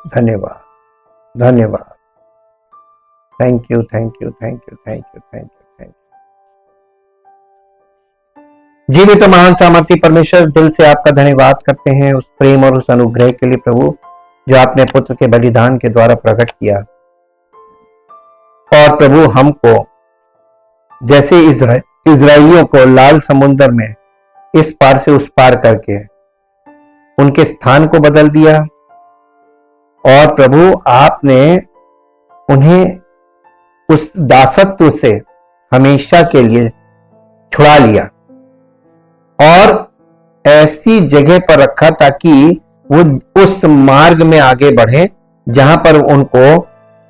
धन्यवाद, धन्यवाद। Thank you, thank you, thank you, thank you, thank you, thank you. जीवित और महान सामर्थी परमेश्वर, दिल से आपका धन्यवाद करते हैं उस प्रेम और उस अनुग्रह के लिए प्रभु, जो आपने पुत्र के बलिदान के द्वारा प्रकट किया। और प्रभु, हमको जैसे इजराइलियों को लाल समुद्र में इस पार से उस पार करके उनके स्थान को बदल दिया, और प्रभु आपने उन्हें उस दासत्व से हमेशा के लिए छुड़ा लिया और ऐसी जगह पर रखा ताकि वो उस मार्ग में आगे बढ़े जहां पर उनको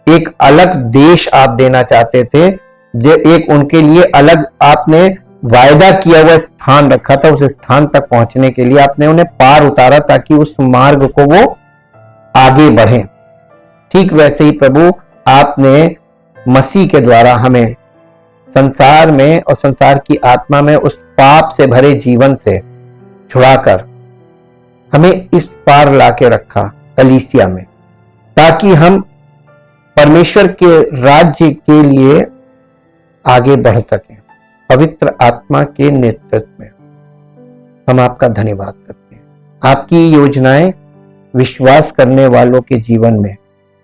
एक अलग देश आप देना चाहते थे, जो एक उनके लिए अलग आपने वायदा किया हुआ स्थान रखा था। उस स्थान तक पहुंचने के लिए आपने उन्हें पार उतारा ताकि उस मार्ग को वो आगे बढ़े। ठीक वैसे ही प्रभु, आपने मसीह के द्वारा हमें संसार में और संसार की आत्मा में उस पाप से भरे जीवन से छुड़ाकर हमें इस पार लाके रखा कलीसिया में, ताकि हम परमेश्वर के राज्य के लिए आगे बढ़ सकें। पवित्र आत्मा के नेतृत्व में हम आपका धन्यवाद करते हैं। आपकी योजनाएं विश्वास करने वालों के जीवन में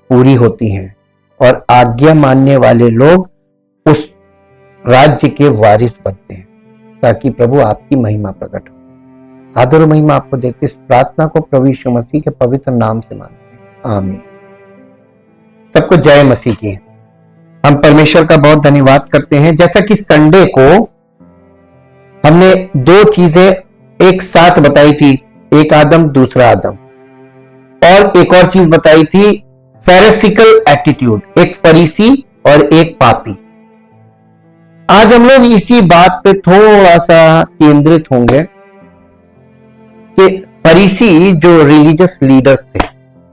पूरी होती हैं और आज्ञा मानने वाले लोग उस राज्य के वारिस बनते हैं, ताकि प्रभु आपकी महिमा प्रकट हो। आदर और महिमा आपको देते इस प्रार्थना को प्रभु यीशु मसीह के पवित्र नाम से मांगते हैं, आमीन। सबको जय मसीह की। हम परमेश्वर का बहुत धन्यवाद करते हैं। जैसा कि संडे को हमने दो चीजें एक साथ बताई थी, एक आदम दूसरा आदम, और एक और चीज बताई थी फेरिसिकल एटीट्यूड, एक फरीसी और एक पापी। आज हम लोग इसी बात पे थोड़ा सा केंद्रित होंगे कि फरीसी जो रिलीजियस लीडर्स थे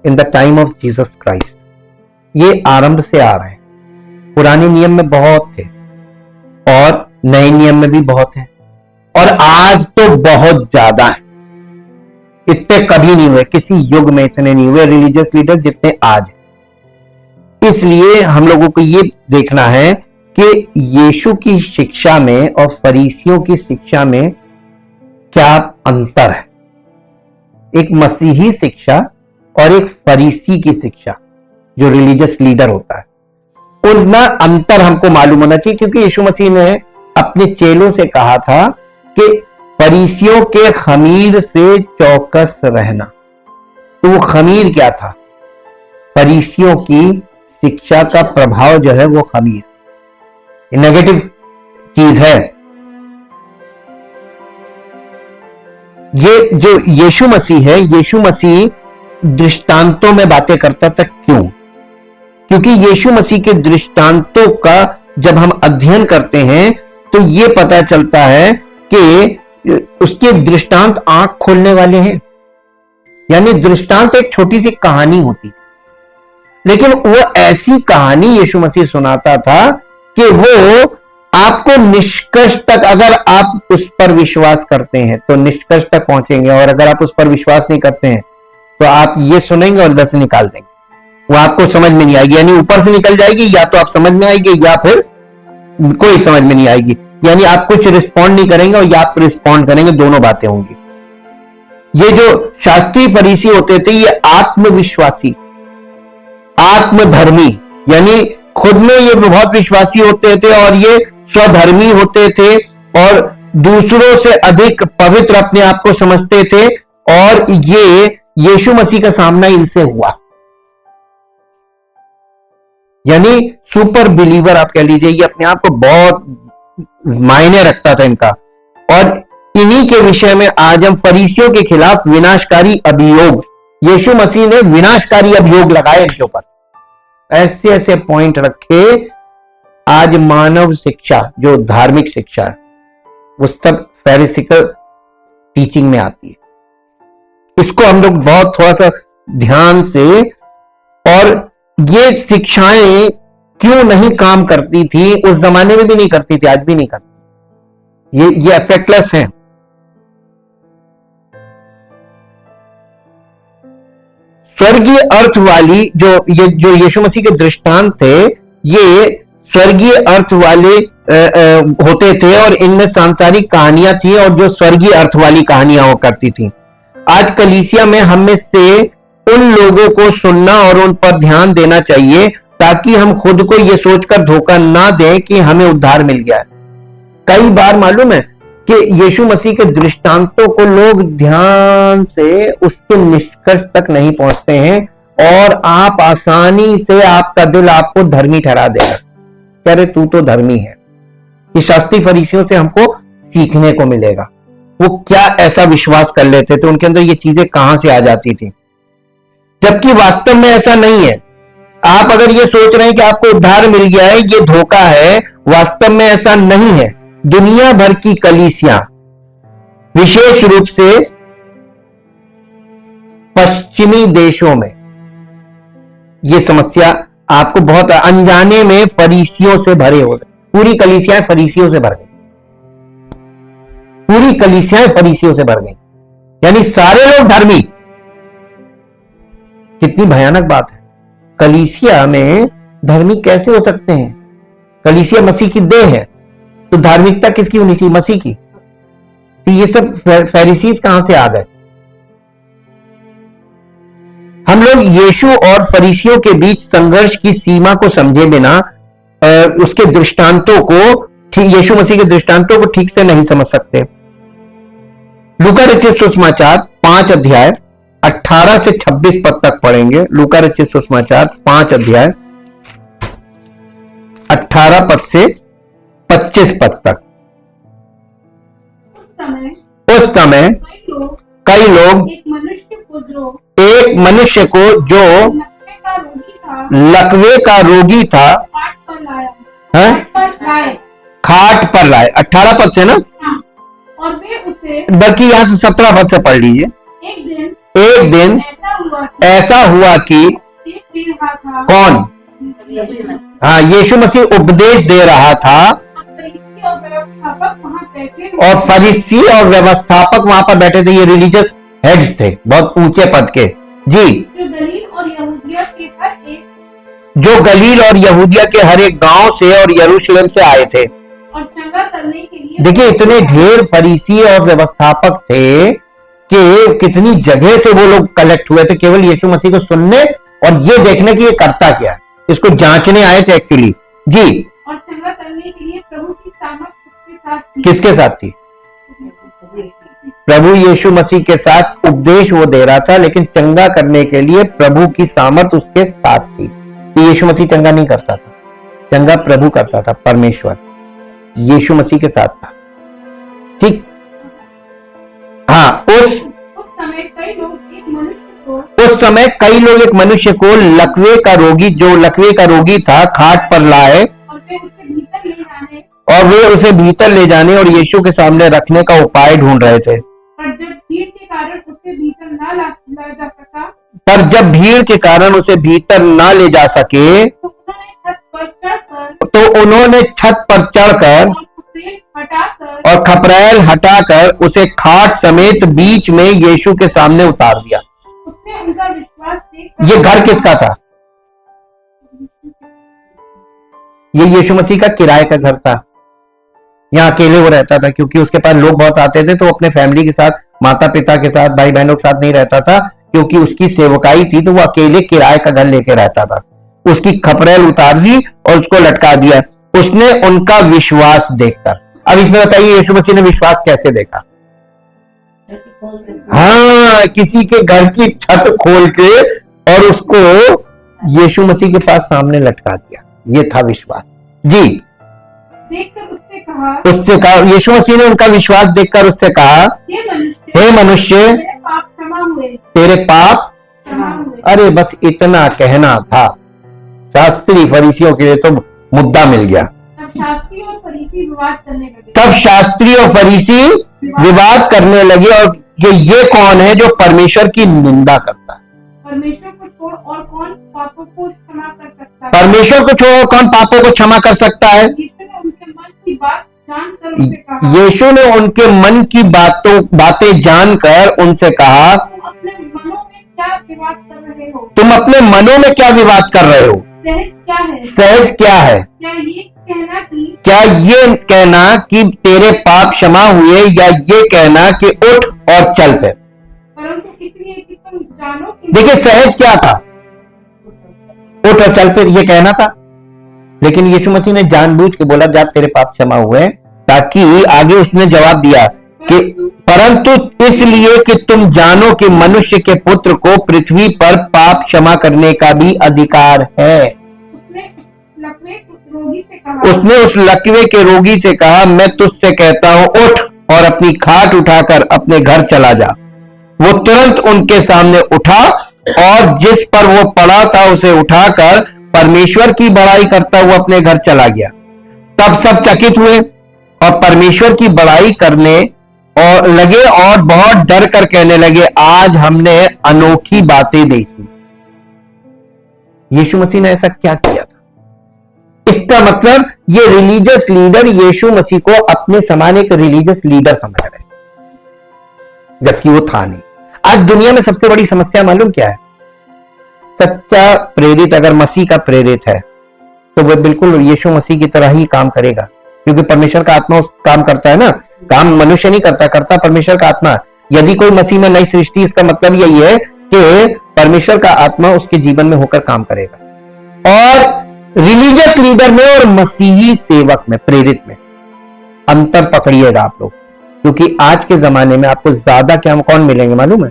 in the time of Jesus Christ, ये आरंभ से आ रहे हैं। पुराने नियम में बहुत थे और नए नियम में भी बहुत है, और आज तो बहुत ज्यादा है। इतने कभी नहीं हुए, किसी युग में इतने नहीं हुए रिलीजियस लीडर जितने आज हैं। इसलिए हम लोगों को ये देखना है कि यीशु की शिक्षा में और फरीसियों की शिक्षा में क्या अंतर है। एक मसीही शिक्षा और एक फरीसी की शिक्षा, जो रिलीजियस लीडर होता है, उनका अंतर हमको मालूम होना चाहिए। क्योंकि यीशु मसीह ने अपने चेलों से कहा था कि फरीसियों के खमीर से चौकस रहना। तो वो खमीर क्या था? फरीसियों की शिक्षा का प्रभाव जो है वो खमीर, नेगेटिव चीज है। ये जो यीशु मसीह है, यीशु मसीह दृष्टांतों में बातें करता था। क्यों? क्योंकि यीशु मसीह के दृष्टांतों का जब हम अध्ययन करते हैं तो ये पता चलता है कि उसके दृष्टांत आंख खोलने वाले हैं। यानी दृष्टांत एक छोटी सी कहानी होती, लेकिन वो ऐसी कहानी यीशु मसीह सुनाता था कि वो आपको निष्कर्ष तक, अगर आप उस पर विश्वास करते हैं तो निष्कर्ष तक पहुंचेंगे, और अगर आप उस पर विश्वास नहीं करते हैं तो आप ये सुनेंगे और इधर से निकाल देंगे, वो आपको समझ में नहीं आएगी। यानी ऊपर से निकल जाएगी, या तो आप समझ में आएगी या फिर कोई समझ में नहीं आएगी। यानी आप कुछ रिस्पॉन्ड नहीं करेंगे और या आप रिस्पॉन्ड करेंगे, दोनों बातें होंगी। ये जो शास्त्रीय फरीसी होते थे, ये आत्मविश्वासी, आत्मधर्मी, यानी खुद में ये बहुत विश्वासी होते थे और ये स्वधर्मी होते थे और दूसरों से अधिक पवित्र अपने आप को समझते थे, और ये यीशु मसीह का सामना इनसे हुआ। यानी सुपर बिलीवर आप कह लीजिए, ये अपने आप को बहुत मायने रखता था इनका। और इन्हीं के विषय में आज हम फरीसियों के खिलाफ विनाशकारी अभियोग, यीशु मसीह ने विनाशकारी अभियोग लगाए इनके ऊपर, ऐसे ऐसे पॉइंट रखे। आज मानव शिक्षा, जो धार्मिक शिक्षा है, वो सब फेरिसिकल टीचिंग में आती है। इसको हम लोग बहुत थोड़ा सा ध्यान से, और ये शिक्षाएं क्यों नहीं काम करती थी, उस जमाने में भी नहीं करती थी, आज भी नहीं करती। ये इफेक्टलेस हैं। स्वर्गीय अर्थ वाली जो यीशु मसीह के दृष्टांत थे, ये स्वर्गीय अर्थ वाले होते थे और इनमें सांसारिक कहानियां थी और जो स्वर्गीय अर्थ वाली कहानियां हो करती थी। आज कलीसिया में हम में से उन लोगों को सुनना और उन पर ध्यान देना चाहिए ताकि हम खुद को यह सोचकर धोखा ना दें कि हमें उद्धार मिल गया है। कई बार मालूम है कि यीशु मसीह के दृष्टांतों को लोग ध्यान से उसके निष्कर्ष तक नहीं पहुंचते हैं और आप आसानी से आपका दिल आपको धर्मी ठहरा देगा, कह रहे तू तो धर्मी है। ये शास्त्री फरीसियों से हमको सीखने को मिलेगा। वो क्या ऐसा विश्वास कर लेते थे, उनके अंदर ये चीजें कहां से आ जाती थी, जबकि वास्तव में ऐसा नहीं है। आप अगर ये सोच रहे हैं कि आपको उद्धार मिल गया है, ये धोखा है। वास्तव में ऐसा नहीं है। दुनिया भर की कलीसियां, विशेष रूप से पश्चिमी देशों में, यह समस्या आपको बहुत अनजाने में फरीसियों से भरे हो गए। पूरी कलीसियां फरीसियों से भर गई, पूरी कलीसियां फरीसियों से भर गई, यानी सारे लोग धर्मी। कितनी भयानक बात है। कलीसिया में धर्मी कैसे हो सकते हैं? कलीसिया मसीह की देह है, तो धार्मिकता किसकी होनी चाहिए? मसीह की। तो ये सब फरीसीज कहां से आ गए? हम लोग यीशु और फरीसियों के बीच संघर्ष की सीमा को समझे बिना उसके दृष्टांतों को, यीशु मसीह के दृष्टांतों को ठीक से नहीं समझ सकते। लूका रचित सुसमाचार 5 अध्याय 18 से 26 पद तक पढ़ेंगे। लूका रचित सुसमाचार 5 अध्याय 18 पद से 25 पद तक। उस समय कई लोग एक मनुष्य को जो लकवे का रोगी था खाट पर लाए। 18 पद से ना, और वे उसे, बल्कि यहां से 17 पद से पढ़ लीजिए। एक दिन ऐसा हुआ कि कौन? हाँ, यीशु मसीह उपदेश दे रहा था और फरीसी और व्यवस्थापक वहां पर बैठे थे। ये रिलीजियस हेड्स थे, बहुत ऊंचे पद के जी, जो गलील और यहूदिया के हर एक गांव से और यरूशलेम से आए थे और चंगा करने के लिए। देखिए, इतने ढेर फरीसी और व्यवस्थापक थे कि कितनी जगह से वो लोग कलेक्ट हुए थे केवल यीशु मसीह को सुनने और ये देखने कि ये करता क्या है। इसको जांचने आए थे एक्चुअली जी। और चंगा करने के लिए प्रभु की सामर्थ उसके साथ थी। किसके साथ थी? प्रभु यीशु मसीह के साथ उपदेश वो दे रहा था, लेकिन चंगा करने के लिए प्रभु की सामर्थ उसके साथ थी। तो यीशु मसीह चंगा नहीं करता था, चंगा प्रभु करता था, परमेश्वर यीशु मसीह के साथ था। ठीक। हाँ, उस समय कई लोग एक मनुष्य को लकवे का रोगी, जो लकवे का रोगी था, खाट पर लाए और वे उसे भीतर ले जाने और यीशु के सामने रखने का उपाय ढूंढ रहे थे। पर जब भीड़ के कारण उसे भीतर ना ले जा सके, तो उन्होंने छत पर चढ़कर और खपरेल हटाकर उसे खाट समेत बीच में यीशु के सामने उतार दिया। उसने उनका विश्वास देखकर, ये घर किसका था? ये यीशु मसीह का किराए का घर था। यहाँ अकेले वो रहता था क्योंकि उसके पास लोग बहुत आते थे, तो अपने फैमिली के साथ, माता पिता के साथ, भाई बहनों के साथ नहीं रहता था क्योंकि उसकी सेवकाई थी, तो वो अकेले किराए का घर लेके रहता था। उसकी खपरेल उतार दी और उसको लटका दिया, उसने उनका विश्वास देखकर। अब इसमें बताइए यीशु मसीह ने विश्वास कैसे देखा? हाँ, किसी के घर की छत खोल के और उसको यीशु मसीह के पास सामने लटका दिया। ये था विश्वास जी। देखकर उससे कहा, यीशु मसीह ने उनका विश्वास देखकर उससे कहा, हे मनुष्य, तेरे पाप क्षमा हुए। अरे बस इतना कहना था। शास्त्री फरीसियों के लिए तो मुद्दा मिल गया। तब शास्त्री और फरीसी विवाद करने लगे और कि ये कौन है जो परमेश्वर की निंदा करता है? परमेश्वर को छोड़ और कौन पापों को क्षमा कर सकता है? परमेश्वर को छोड़ कौन पापों को क्षमा कर सकता है? यीशु ने उनके मन की बातें जानकर उनसे कहा, अपने मनों में क्या विवाद कर रहे हो? तुम अपने मनों में क्या विवाद कर रहे हो? सहज क्या है? सहज क्या है? क्या ये कहना कि तेरे पाप क्षमा हुए, या ये कहना कि उठ और चल फिर? परंतु इसलिए कि तुम जानो कि देखिए, सहज क्या था? उठ और चल फिर, ये कहना था। लेकिन यीशु मसीह ने जानबूझ के बोला जा तेरे पाप क्षमा हुए, ताकि आगे उसने जवाब दिया कि परंतु इसलिए कि तुम जानो कि मनुष्य के पुत्र को पृथ्वी पर पाप क्षमा करने का भी अधिकार है। उसने उस लकवे के रोगी से कहा, मैं तुझसे कहता हूं, उठ और अपनी खाट उठाकर अपने घर चला जा। वो तुरंत उनके सामने उठा और जिस पर वो पड़ा था उसे उठाकर परमेश्वर की बड़ाई करता हुआ अपने घर चला गया। तब सब चकित हुए और परमेश्वर की बड़ाई करने और लगे और बहुत डर कर कहने लगे, आज हमने अनोखी बातें देखी। यीशु मसीह ने ऐसा क्या किया था? इसका मतलब ये रिलीजियस लीडर यीशु मसीह को अपने समान एक रिलीजियस लीडर समझ रहे, जबकि वो था नहीं। आज दुनिया में सबसे बड़ी समस्या मालूम क्या है? सच्चा प्रेरित अगर मसीह का प्रेरित है तो वह बिल्कुल यीशु मसीह की तरह ही काम करेगा, क्योंकि परमेश्वर का आत्मा उस काम करता है ना। काम मनुष्य नहीं करता, करता परमेश्वर का आत्मा। यदि कोई मसीह में नई सृष्टि, इसका मतलब यही है कि परमेश्वर का आत्मा उसके जीवन में होकर काम करेगा। और रिलीजियस लीडर में और मसीही सेवक में, प्रेरित में अंतर पकड़िएगा आप लोग, क्योंकि आज के जमाने में आपको ज्यादा क्या कौन मिलेंगे मालूम है?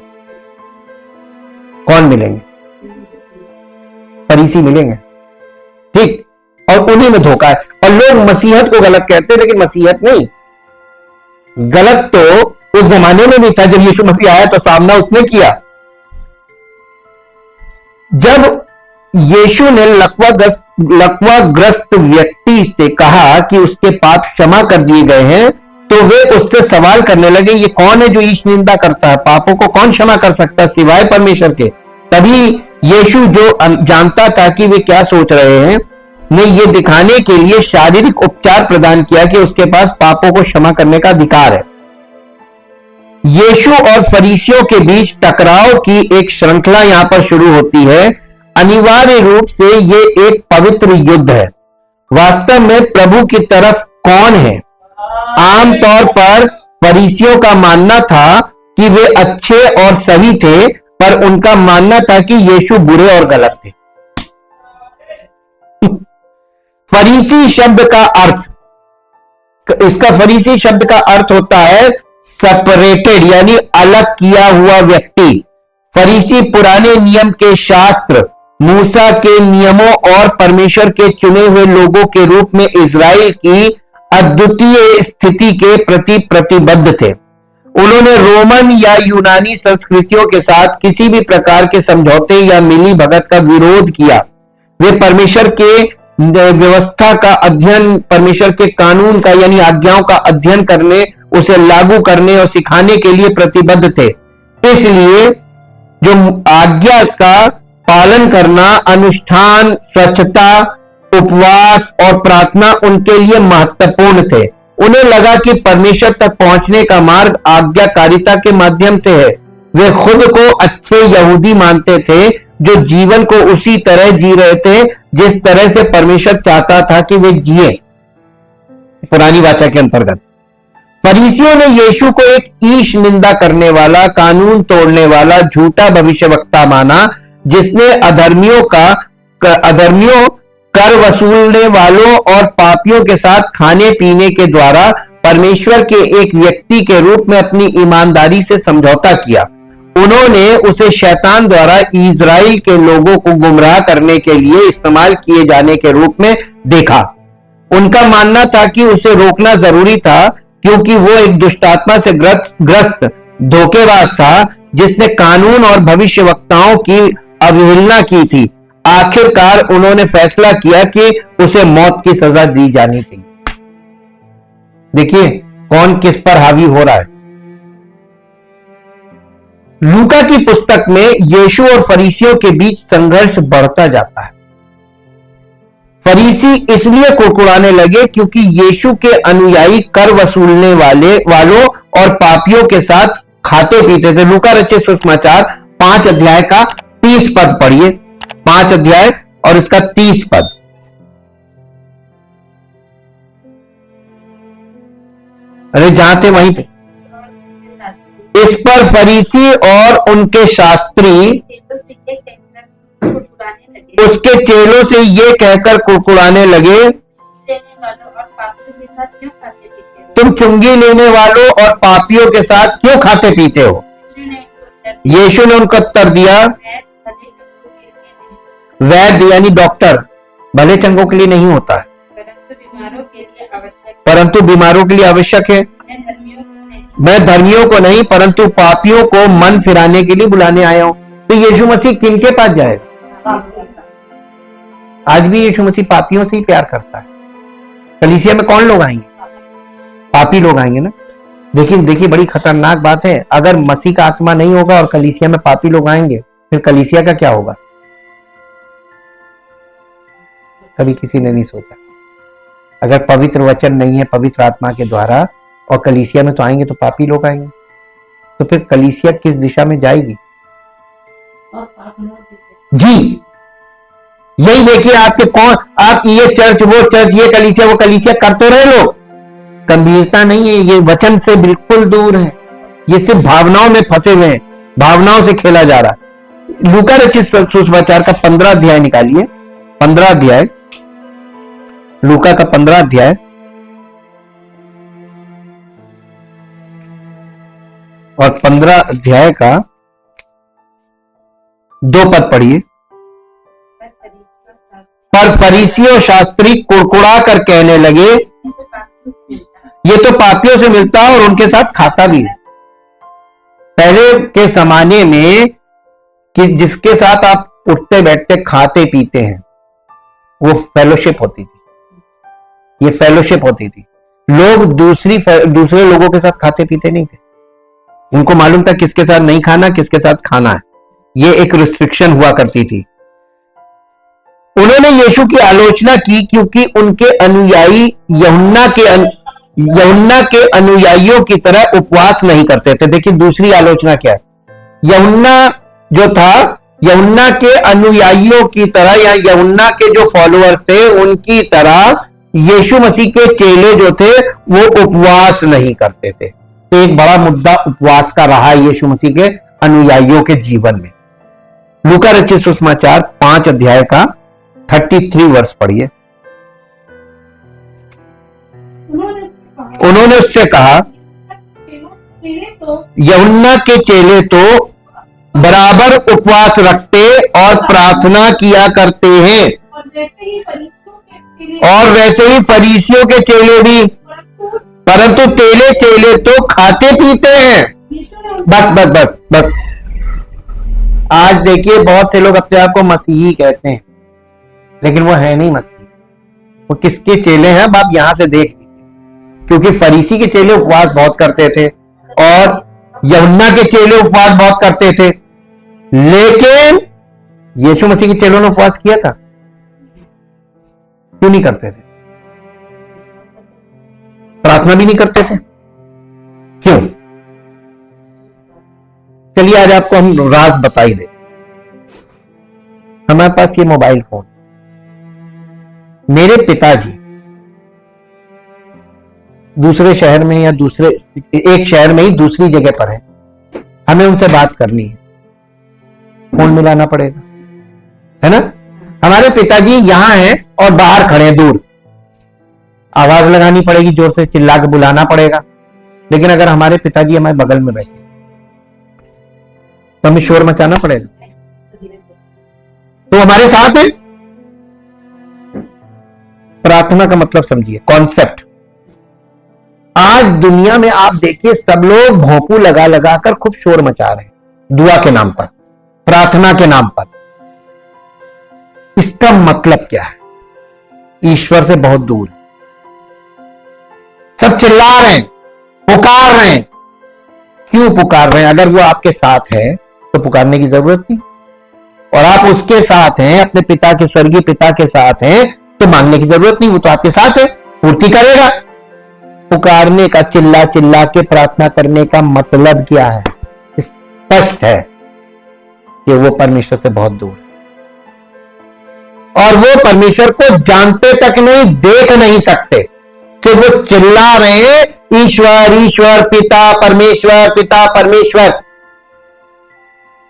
कौन मिलेंगे? फरीसी मिलेंगे, ठीक। और उन्हीं में धोखा है। और लोग मसीहत को गलत कहते हैं, लेकिन मसीहत नहीं। गलत तो उस जमाने में भी था जब यीशु मसीह आया, तो सामना उसने किया। जब यीशु ने लकवाग्रस्त व्यक्ति से कहा कि उसके पाप क्षमा कर दिए गए हैं, तो वे उससे सवाल करने लगे, ये कौन है जो ईश निंदा करता है? पापों को कौन क्षमा कर सकता है सिवाय परमेश्वर के? तभी यीशु, जो जानता था कि वे क्या सोच रहे हैं, ने ये दिखाने के लिए शारीरिक उपचार प्रदान किया कि उसके पास पापों को क्षमा करने का अधिकार है। यीशु और फरीसियों के बीच टकराव की एक श्रृंखला यहां पर शुरू होती है। अनिवार्य रूप से ये एक पवित्र युद्ध है। वास्तव में प्रभु की तरफ कौन है? आमतौर पर फरीसियों का मानना था कि वे अच्छे और सही थे, पर उनका मानना था कि यीशु बुरे और गलत थे। फरीसी शब्द का अर्थ, इसका फरीसी शब्द का अर्थ होता है सेपरेटेड, यानी अलग किया हुआ व्यक्ति। फरीसी पुराने नियम के शास्त्र, मूसा के नियमों और परमेश्वर के चुने हुए लोगों के रूप में इजराइल की अद्वितीय स्थिति के प्रति प्रतिबद्ध थे। उन्होंने रोमन या यूनानी संस्कृतियों के साथ किसी भी प्रकार के समझौते या मिली भगत का विरोध किया। वे परमेश्वर के व्यवस्था का अध्ययन, परमेश्वर के कानून का यानी आज्ञाओं का अध्ययन करने, उसे लागू करने और सिखाने के लिए प्रतिबद्ध थे। इसलिए जो आज्ञा का पालन करना, अनुष्ठान, स्वच्छता, उपवास और प्रार्थना उनके लिए महत्वपूर्ण थे। उन्हें लगा कि परमेश्वर तक पहुंचने का मार्ग आज्ञाकारिता के माध्यम से है। वे खुद को अच्छे यहूदी मानते थे जो जीवन को उसी तरह जी रहे थे जिस तरह से परमेश्वर चाहता था कि वे जिए, पुरानी वाचा के अंतर्गत। फरीसियों ने यीशु को एक ईश निंदा करने वाला, कानून तोड़ने वाला, झूठा भविष्यवक्ता माना, जिसने अधर्मियों, कर वसूलने वालों और पापियों के साथ खाने पीने के द्वारा परमेश्वर के एक व्यक्ति के रूप में अपनी ईमानदारी से समझौता किया। उन्होंने उसे शैतान द्वारा इजराइल के लोगों को गुमराह करने के लिए इस्तेमाल किए जाने के रूप में देखा। उनका मानना था कि उसे रोकना जरूरी था, क्योंकि वो एक दुष्टात्मा से ग्रस्त धोखेबाज था जिसने कानून और भविष्यवक्ताओं की अवहेलना की थी। आखिरकार उन्होंने फैसला किया कि उसे मौत की सजा दी जानी थी। देखिए कौन किस पर हावी हो रहा है। लूका की पुस्तक में यीशु और फरीसियों के बीच संघर्ष बढ़ता जाता है। फरीसी इसलिए कुड़कुड़ाने लगे क्योंकि यीशु के अनुयायी कर वसूलने वालों और पापियों के साथ खाते पीते थे। लूका रचित सुसमाचार 5 अध्याय का 30 पद पढ़िए। 5 अध्याय और इसका 30 पद। अरे जहां थे वहीं पे। इस पर फरीसी और उनके शास्त्री उसके चेलों से ये कहकर कुड़कुड़ाने लगे, तुम चुंगी लेने वालों और पापियों के साथ क्यों खाते पीते हो? यीशु ने उनको उत्तर दिया, वैद्य यानी डॉक्टर भले चंगों के लिए नहीं होता है, परंतु बीमारों के लिए आवश्यक है। मैं धर्मियों को नहीं परंतु पापियों को मन फिराने के लिए बुलाने आया हूं। तो यीशु मसीह किनके पास जाएगा? आज भी यीशु मसीह पापियों से ही प्यार करता है। कलीसिया में कौन लोग आएंगे? पापी लोग आएंगे ना। देखिए बड़ी खतरनाक बात है। अगर मसीह का आत्मा नहीं होगा और कलीसिया में पापी लोग आएंगे, फिर कलीसिया का क्या होगा? कभी किसी ने नहीं सोचा। अगर पवित्र वचन नहीं है पवित्र आत्मा के द्वारा और कलीसिया में तो आएंगे तो पापी लोग आएंगे, तो फिर कलीसिया किस दिशा में जाएगी? जी यही देखिए आपके कौन, आप ये चर्च वो चर्च, ये कलीसिया वो कलीसिया कर तो रहे लोग, गंभीरता नहीं है। ये वचन से बिल्कुल दूर है। ये सिर्फ भावनाओं में फंसे हुए हैं, भावनाओं से खेला जा रहा है। लूका रचित सुसमाचार का 15 अध्याय निकालिए। 15 अध्याय, लूका का 15 अध्याय और 15 अध्याय का 2 पद पढ़िए। पर फरीसी और शास्त्री कुड़कुड़ा कर कहने लगे, ये तो पापियों से मिलता है और उनके साथ खाता भी है। पहले के जमाने में कि जिसके साथ आप उठते बैठते खाते पीते हैं वो फेलोशिप होती थी, ये फेलोशिप होती थी। लोग दूसरे लोगों के साथ खाते पीते नहीं थे। उनको मालूम था किसके साथ नहीं खाना, किसके साथ खाना है। ये एक रिस्ट्रिक्शन हुआ करती थी। उन्होंने यीशु की आलोचना की क्योंकि उनके अनुयायी यूहन्ना के अनुयायियों की तरह उपवास नहीं करते थे। देखिए दूसरी आलोचना क्या है। यूहन्ना जो था, यूहन्ना के अनुयायियों की तरह या यूहन्ना के जो फॉलोअर्स थे उनकी तरह यीशु मसीह के चेले जो थे वो उपवास नहीं करते थे। एक बड़ा मुद्दा उपवास का रहा है यीशु मसीह के अनुयायियों के जीवन में। लूका रचित सुसमाचार 5 अध्याय का 33 वर्ष पढ़िए। उन्होंने उससे कहा, यूहन्ना के चेले तो बराबर उपवास रखते और प्रार्थना किया करते हैं, और वैसे ही फरीसियों के चेले भी, परंतु तेरे चेले तो खाते पीते हैं। बस बस बस बस। आज देखिए बहुत से लोग अपने आप को मसीही कहते हैं, लेकिन वो है नहीं मसीही। वो किसके चेले हैं अब आप यहां से देख लीजिए। क्योंकि फरीसी के चेले उपवास बहुत करते थे और यूहन्ना के चेले उपवास बहुत करते थे, लेकिन यीशु मसीह के चेलों ने उपवास किया था? क्यों नहीं करते थे? प्रार्थना भी नहीं करते थे? क्यों? चलिए आज आपको हम राज बताई दे। हमारे पास ये मोबाइल फोन, मेरे पिताजी दूसरे शहर में या एक शहर में ही दूसरी जगह पर है, हमें उनसे बात करनी है, फोन मिलाना पड़ेगा, है ना? हमारे पिताजी यहां हैं और बाहर खड़े हैं दूर, आवाज लगानी पड़ेगी, जोर से चिल्ला के बुलाना पड़ेगा। लेकिन अगर हमारे पिताजी हमारे बगल में बैठे तो हमें शोर मचाना पड़ेगा। तो हमारे साथ है। प्रार्थना का मतलब समझिए, कॉन्सेप्ट। आज दुनिया में आप देखिए सब लोग भोंपू लगा लगा कर खूब शोर मचा रहे हैं दुआ के नाम पर, प्रार्थना के नाम पर। इसका मतलब क्या है? ईश्वर से बहुत दूर है। सब चिल्ला रहे हैं, पुकार रहे हैं। क्यों पुकार रहे हैं? अगर वो आपके साथ है तो पुकारने की जरूरत नहीं, और आप उसके साथ हैं, अपने पिता के, स्वर्गीय पिता के साथ हैं, तो मांगने की जरूरत नहीं, वो तो आपके साथ है, पूर्ति करेगा। पुकारने का, चिल्ला चिल्ला के प्रार्थना करने का मतलब क्या है? स्पष्ट है। कि वो परमेश्वर से बहुत दूर है और वो परमेश्वर को जानते तक नहीं, देख नहीं सकते, कि वो चिल्ला रहे हैं ईश्वर ईश्वर पिता परमेश्वर,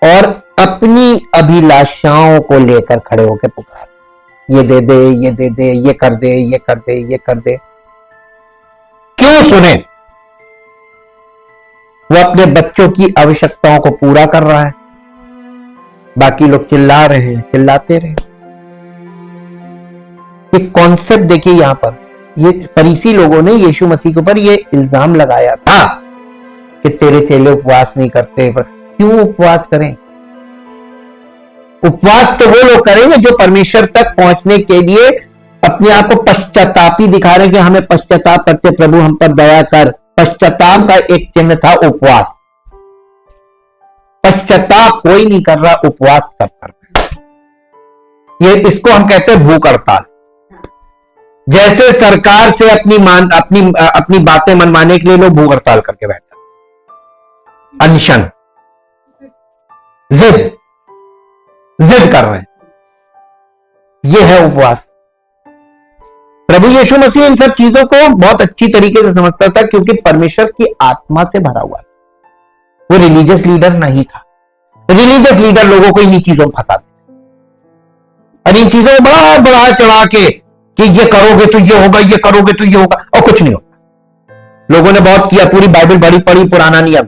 और अपनी अभिलाषाओं को लेकर खड़े होकर पुकार, ये दे दे, ये दे दे, ये कर दे, ये कर दे, ये कर दे। क्यों सुने? वो अपने बच्चों की आवश्यकताओं को पूरा कर रहा है, बाकी लोग चिल्ला रहे हैं, चिल्लाते रहे। एक कॉन्सेप्ट देखिए यहां पर, ये फरीसी लोगों ने यीशु मसीह के ऊपर ये इल्जाम लगाया था कि तेरे चेले उपवास नहीं करते। पर क्यों उपवास करें? उपवास तो वो लोग करेंगे जो परमेश्वर तक पहुंचने के लिए अपने आप को पश्चातापी दिखा रहे हैं कि हमें पश्चाताप करते, प्रभु हम पर दया कर। पश्चाताप का एक चिन्ह था उपवास। पश्चाताप कोई नहीं कर रहा, उपवास सब कर रहे हैं। ये इसको हम कहते हैं भूख हड़ताल। जैसे सरकार से अपनी बातें मनवाने के लिए लोग भूख हड़ताल करके बैठे, अनशन, जिद कर रहे हैं, यह है उपवास। प्रभु यीशु मसीह इन सब चीजों को बहुत अच्छी तरीके से समझता था, क्योंकि परमेश्वर की आत्मा से भरा हुआ था। वो रिलीजियस लीडर नहीं था। रिलीजियस लीडर लोगों को इन्हीं चीजों में फंसाते और इन चीजों को बड़ा बड़ा चढ़ा के कि ये करोगे तो ये होगा, ये करोगे तो ये होगा, और कुछ नहीं होगा। लोगों ने बहुत किया, पूरी बाइबल बड़ी पढ़ी, पुराना नियम।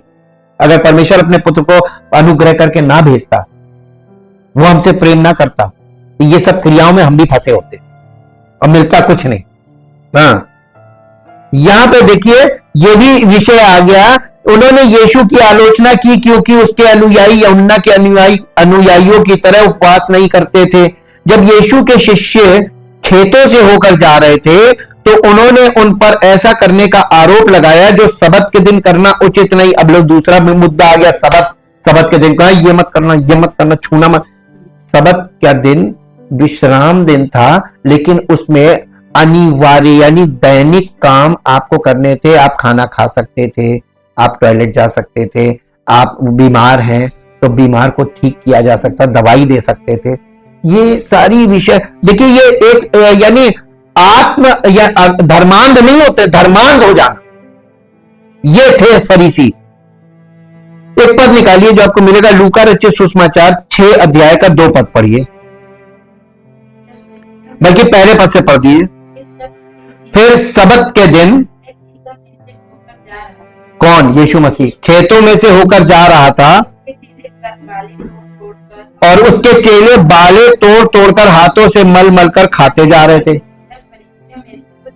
अगर परमेश्वर अपने पुत्र को अनुग्रह करके ना भेजता, वो हमसे प्रेम ना करता, तो ये सब क्रियाओं में हम भी फंसे होते और मिलता कुछ नहीं। हाँ, यहां पे देखिए ये भी विषय आ गया। उन्होंने यीशु की आलोचना की क्योंकि उसके अनुयायी यूहन्ना के अनुयायियों की तरह उपवास नहीं करते थे। जब यीशु के शिष्य खेतों से होकर जा रहे थे तो उन्होंने उन पर ऐसा करने का आरोप लगाया जो सबत के दिन करना उचित नहीं। अब लोग दूसरा मुद्दा आ गया, सबत के दिन कहा ये मत करना, छूना मत। सबत का दिन विश्राम दिन था, लेकिन उसमें अनिवार्य यानी दैनिक काम आपको करने थे। आप खाना खा सकते थे, आप टॉयलेट जा सकते थे, आप बीमार हैं तो बीमार को ठीक किया जा सकता, दवाई दे सकते थे। ये सारी विषय देखिए, ये एक यानी आत्म या धर्मांध नहीं होते, धर्मांध हो जाना, ये थे फरीसी। एक पद निकालिए जो आपको मिलेगा, लूका रचित सुसमाचार 6 अध्याय का 2 पद पढ़िए, बल्कि पहले पद से पढ़ दिए। फिर सबत के दिन कौन? यीशु मसीह खेतों में से होकर जा रहा था और उसके चेले बाले तोड़ तोड़कर हाथों से मल मल कर खाते जा रहे थे।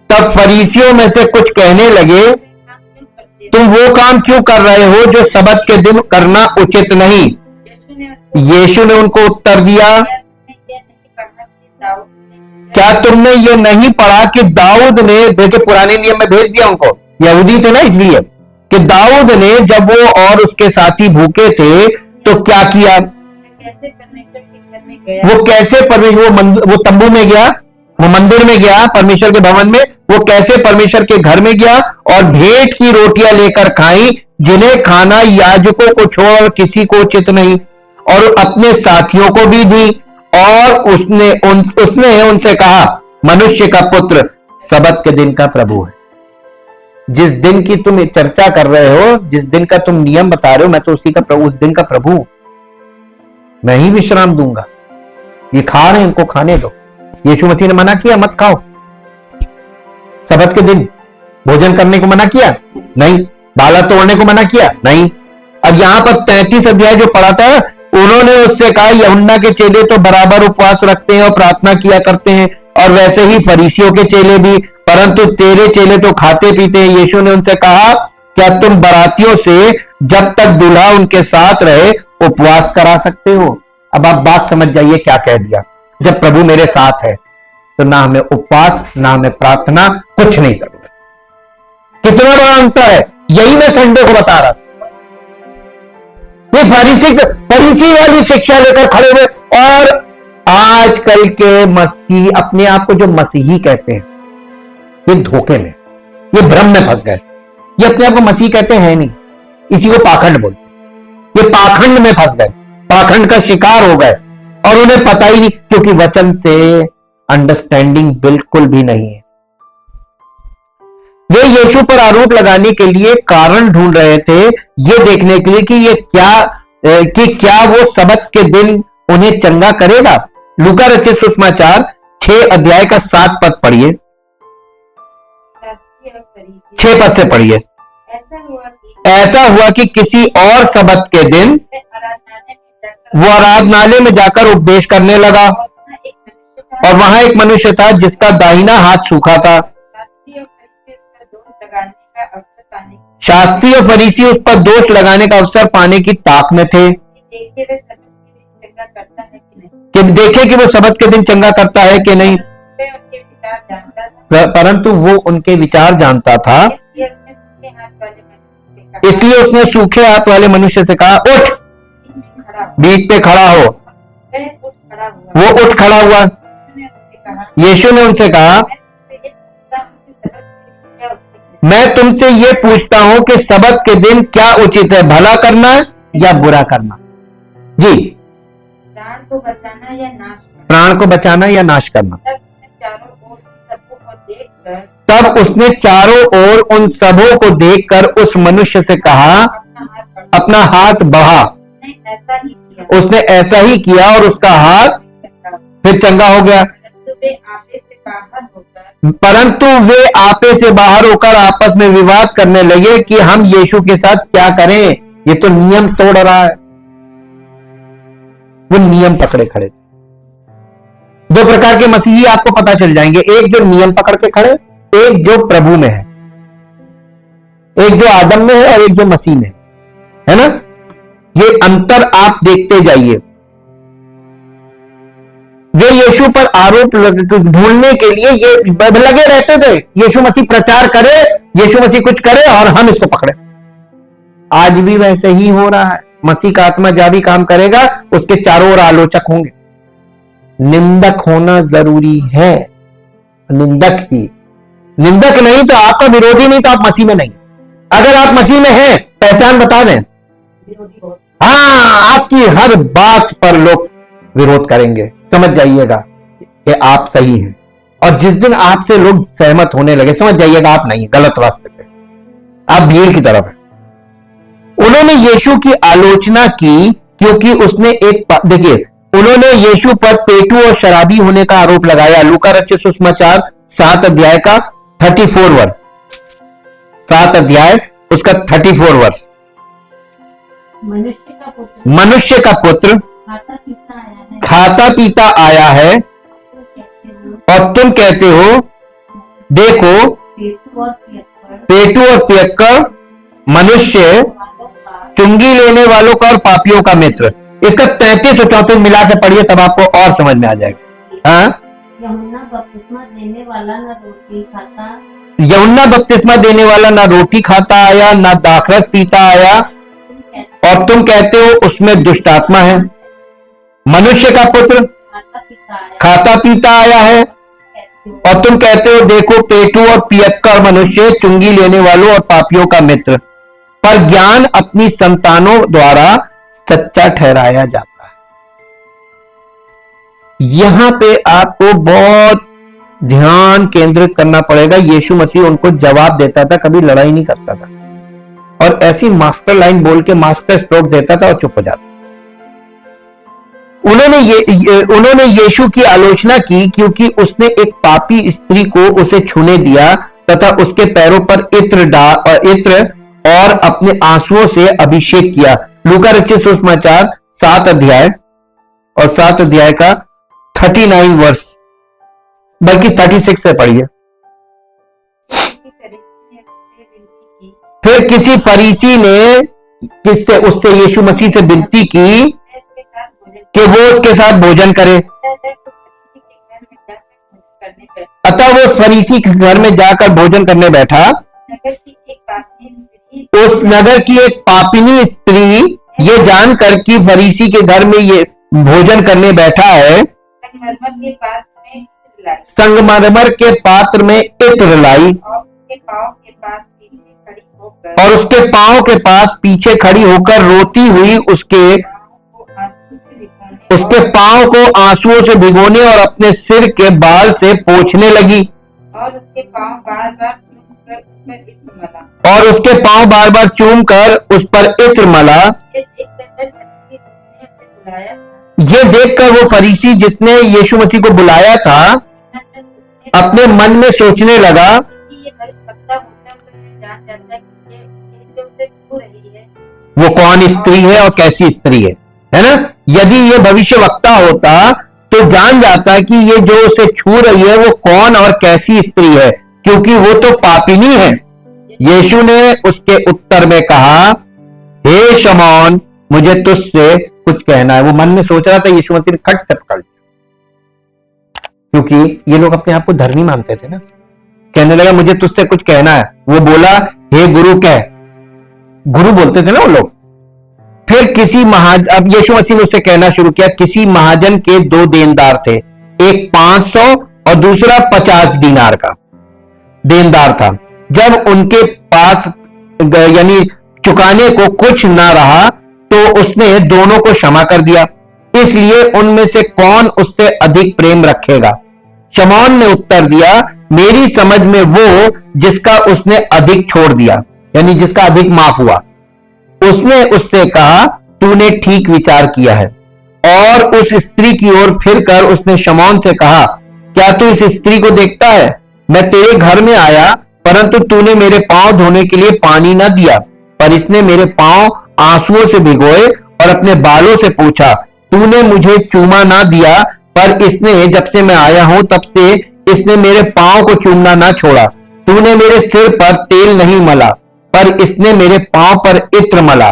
तब फरीसियों में से कुछ कहने लगे, तुम वो काम क्यों कर रहे हो जो सबत के दिन करना उचित नहीं? यीशु ने उनको उत्तर दिया, क्या तुमने ये नहीं पढ़ा कि दाऊद ने, देखिए पुराने नियम में भेज दिया उनको, यहूदी थे ना, इसलिए कि दाऊद ने जब वो और उसके साथी भूखे थे तो क्या किया? वो कैसे परमेश्वर, वो तंबू में गया, वो मंदिर में गया, परमेश्वर के भवन में, वो कैसे परमेश्वर के घर में गया और भेंट की रोटियां लेकर खाई, जिन्हें खाना याजकों को छोड़ किसी को उचित नहीं, और अपने साथियों को भी दी। और उसने उनसे कहा, मनुष्य का पुत्र सबत के दिन का प्रभु है। जिस दिन की तुम चर्चा कर रहे हो, जिस दिन का तुम नियम बता रहे हो, मैं तो उसी का प्रभु, उस दिन का प्रभु हूं। मैं ही विश्राम दूंगा। ये खा रहे हैं, इनको खाने दो। यीशु मसीह ने मना किया मत खाओ। सबत के दिन भोजन करने को मना किया? नहीं। बाला तोड़ने को मना किया? नहीं। अब यहां पर 33 अध्याय जो पढ़ा था, उन्होंने उससे कहा, यूहन्ना के चेले तो बराबर उपवास रखते हैं और प्रार्थना किया करते हैं, और वैसे ही फरीसियों के चेले भी, परंतु तेरे चेले तो खाते पीते हैं। यीशु ने उनसे कहा, क्या तुम बरातियों से जब तक दूल्हा उनके साथ रहे उपवास करा सकते हो? अब आप बात समझ जाइए क्या कह दिया। जब प्रभु मेरे साथ है तो ना हमें उपवास, ना हमें प्रार्थना, कुछ नहीं जरूरत। कितना बड़ा अंतर है, यही मैं संडे को बता रहा था। ये फरीसी वाली शिक्षा लेकर खड़े हुए, और आजकल के मसीही अपने आप को जो मसीही कहते हैं, ये धोखे में, ये भ्रम में फंस गए। ये अपने आप को मसीह कहते हैं नहीं, इसी को पाखंड बोलते हैं। ये पाखंड में फंस गए। पाखंड का शिकार हो गए और उन्हें पता ही नहीं, क्योंकि वचन से अंडरस्टैंडिंग बिल्कुल भी नहीं है। वे यीशु पर आरोप लगाने के लिए कारण ढूंढ रहे थे, ये देखने के लिए कि ये क्या वो सबत के दिन उन्हें चंगा करेगा। लूका रचित सुसमाचार 6 अध्याय का 7 पद पढ़िए, 6 पद से पढ़िए। ऐसा हुआ कि किसी और सबत के दिन वो आराधनालय में जाकर उपदेश करने लगा, और वहां एक मनुष्य था जिसका दाहिना हाथ सूखा था। शास्त्री और फरीसी उस पर दोष लगाने का अवसर पाने की ताक में थे कि देखे कि वो सबत के दिन चंगा करता है कि नहीं, परंतु वो उनके विचार जानता था, इसलिए उसने सूखे हाथ वाले मनुष्य से कहा, उठ, बीच पे खड़ा हो। वो उठ खड़ा हुआ। यीशु ने उनसे कहा, मैं तुमसे ये पूछता हूं कि सबत के दिन क्या उचित है, भला करना या बुरा करना? जी, प्राण को बचाना या नाश करना? प्राण को बचाना या नाश करना? तब उसने चारों ओर उन सबों को देखकर उस मनुष्य से कहा, अपना हाथ बढ़ा। उसने ऐसा ही किया और उसका हाथ फिर चंगा हो गया। परंतु वे आपे से बाहर होकर आपस में विवाद करने लगे कि हम यीशु के साथ क्या करें, ये तो नियम तोड़ रहा है। वो नियम पकड़े खड़े थे। 2 प्रकार के मसीही आपको पता चल जाएंगे, एक जो नियम पकड़ के खड़े, एक जो प्रभु में है, एक जो आदम में है और एक जो मसीह में है ना। ये अंतर आप देखते जाइए। वे यीशु पर आरोप ढूंढने के लिए ये लगे रहते थे, यीशु मसीह प्रचार करे, यीशु मसीह कुछ करे और हम इसको पकड़े। आज भी वैसे ही हो रहा है। मसीह का आत्मा जब भी काम करेगा उसके चारों ओर आलोचक होंगे। निंदक होना जरूरी है। निंदक ही, निंदक नहीं तो आपका विरोधी, नहीं तो आप मसीह में नहीं। अगर आप मसीह में हैं, पहचान बता दें, हाँ, आपकी हर बात पर लोग विरोध करेंगे। समझ जाइएगा कि आप सही हैं, और जिस दिन आपसे लोग सहमत होने लगे, समझ जाइएगा आप नहीं, गलत रास्ते पे, आप भीड़ की तरफ है। उन्होंने यीशु की आलोचना की क्योंकि उसने देखिए, उन्होंने यीशु पर पेटू और शराबी होने का आरोप लगाया। लूका रचित सुसमाचार 7 अध्याय का 34 वर्ष, 7 अध्याय उसका 34 वर्ष। मनुष्य का पुत्र खाता पीता आया है और तुम कहते हो, देखो पेटू और पियक्कर, मनुष्य, चुंगी लेने वालों का और पापियों का मित्र। इसका 33 और 34 मिला के पढ़िए, तब आपको और समझ में आ जाएगा। हाँ, यूहन्ना बपतिस्मा देने वाला ना रोटी खाता आया, ना दाखरस पीता आया, और तुम कहते हो उसमें दुष्ट आत्मा है। मनुष्य का पुत्र खाता पीता आया है और तुम कहते हो, देखो पेटू और पियक्कर, मनुष्य, चुंगी लेने वालों और पापियों का मित्र। पर ज्ञान अपनी संतानों द्वारा सच्चा ठहराया जाता है। यहां पे आपको बहुत ध्यान केंद्रित करना पड़ेगा। यीशु मसीह उनको जवाब देता था, कभी लड़ाई नहीं करता था, और ऐसी मास्टर लाइन बोल के मास्टर स्ट्रोक देता था और चुप हो जाता। उन्होंने यीशु की आलोचना की क्योंकि उसने एक पापी स्त्री को उसे छूने दिया तथा उसके पैरों पर इत्र और अपने आंसुओं से अभिषेक किया। लूका रचित सुसमाचार 7 अध्याय और 7 अध्याय का 39 वर्ष, बल्कि 36 से पढ़िए। फिर किसी फरीसी ने उससे यीशु मसीह से विनती की कि वो उसके साथ भोजन करे। अतः वो फरीसी के घर में जाकर भोजन करने बैठा। उस नगर की एक पापिनी स्त्री ये जानकर कि फरीसी के घर में ये भोजन करने बैठा है, संगमरमर के पात्र में इत्र लाई और उसके पांव के पास पीछे खड़ी होकर रोती हुई उसके उसके पांव को आंसुओं से भिगोने और अपने सिर के बाल से पोंछने लगी। और उसके पांव बार बार चूम कर उस पर इत्र मला। और उसके पांव बार बार चूम कर उस पर इत्र मला। ये देखकर वो फरीसी जिसने यीशु मसीह को बुलाया था अपने मन में सोचने लगा, ये भविष्यवक्ता होता तो मैं जान जाता कि ये जो उसे छू रही है वो कौन स्त्री है और कैसी स्त्री है ना। यदि ये भविष्य वक्ता होता तो जान जाता कि ये जो उसे छू रही है वो कौन और कैसी स्त्री है, क्योंकि वो तो पापिनी है। यीशु ने उसके उत्तर में कहा, हे शमौन, मुझे तुझसे कुछ कहना है। वो मन में सोच रहा था, यीशु मसीह ने खट से पकड़ लिया, क्योंकि ये लोग अपने आप को धर्मी मानते थे ना। कहने लगा, मुझे तुझसे कुछ कहना है। वो बोला, हे गुरु कह। गुरु बोलते थे ना वो लोग। फिर अब यीशु मसीह ने उससे कहना शुरू किया, किसी महाजन के 2 देनदार थे, एक 500 और दूसरा 50 दीनार का देनदार था। जब उनके पास यानी चुकाने को कुछ ना रहा तो उसने दोनों को क्षमा कर दिया। इसलिए उनमें से कौन उससे अधिक प्रेम रखेगा? शमौन ने उत्तर दिया, मेरी समझ में वो जिसका उसने अधिक छोड़ दिया, यानी जिसका अधिक माफ हुआ। उसने उससे कहा, तूने ठीक विचार किया है। और उस स्त्री की ओर फिरकर उसने शमौन से कहा, क्या तू इस स्त्री को देखता है? मैं तेरे घर में आया, परंतु तूने मेरे पांव धोने के लिए पानी न दिया, पर इसने मेरे पांव आंसुओं से भिगोए और अपने बालों से पूछा। तूने मुझे चूमा ना दिया, पर इसने जब से मैं आया हूं तब से इसने मेरे पांव को चूमना ना छोड़ा। तूने मेरे सिर पर तेल नहीं मला, पर इसने मेरे पांव पर इत्र मला।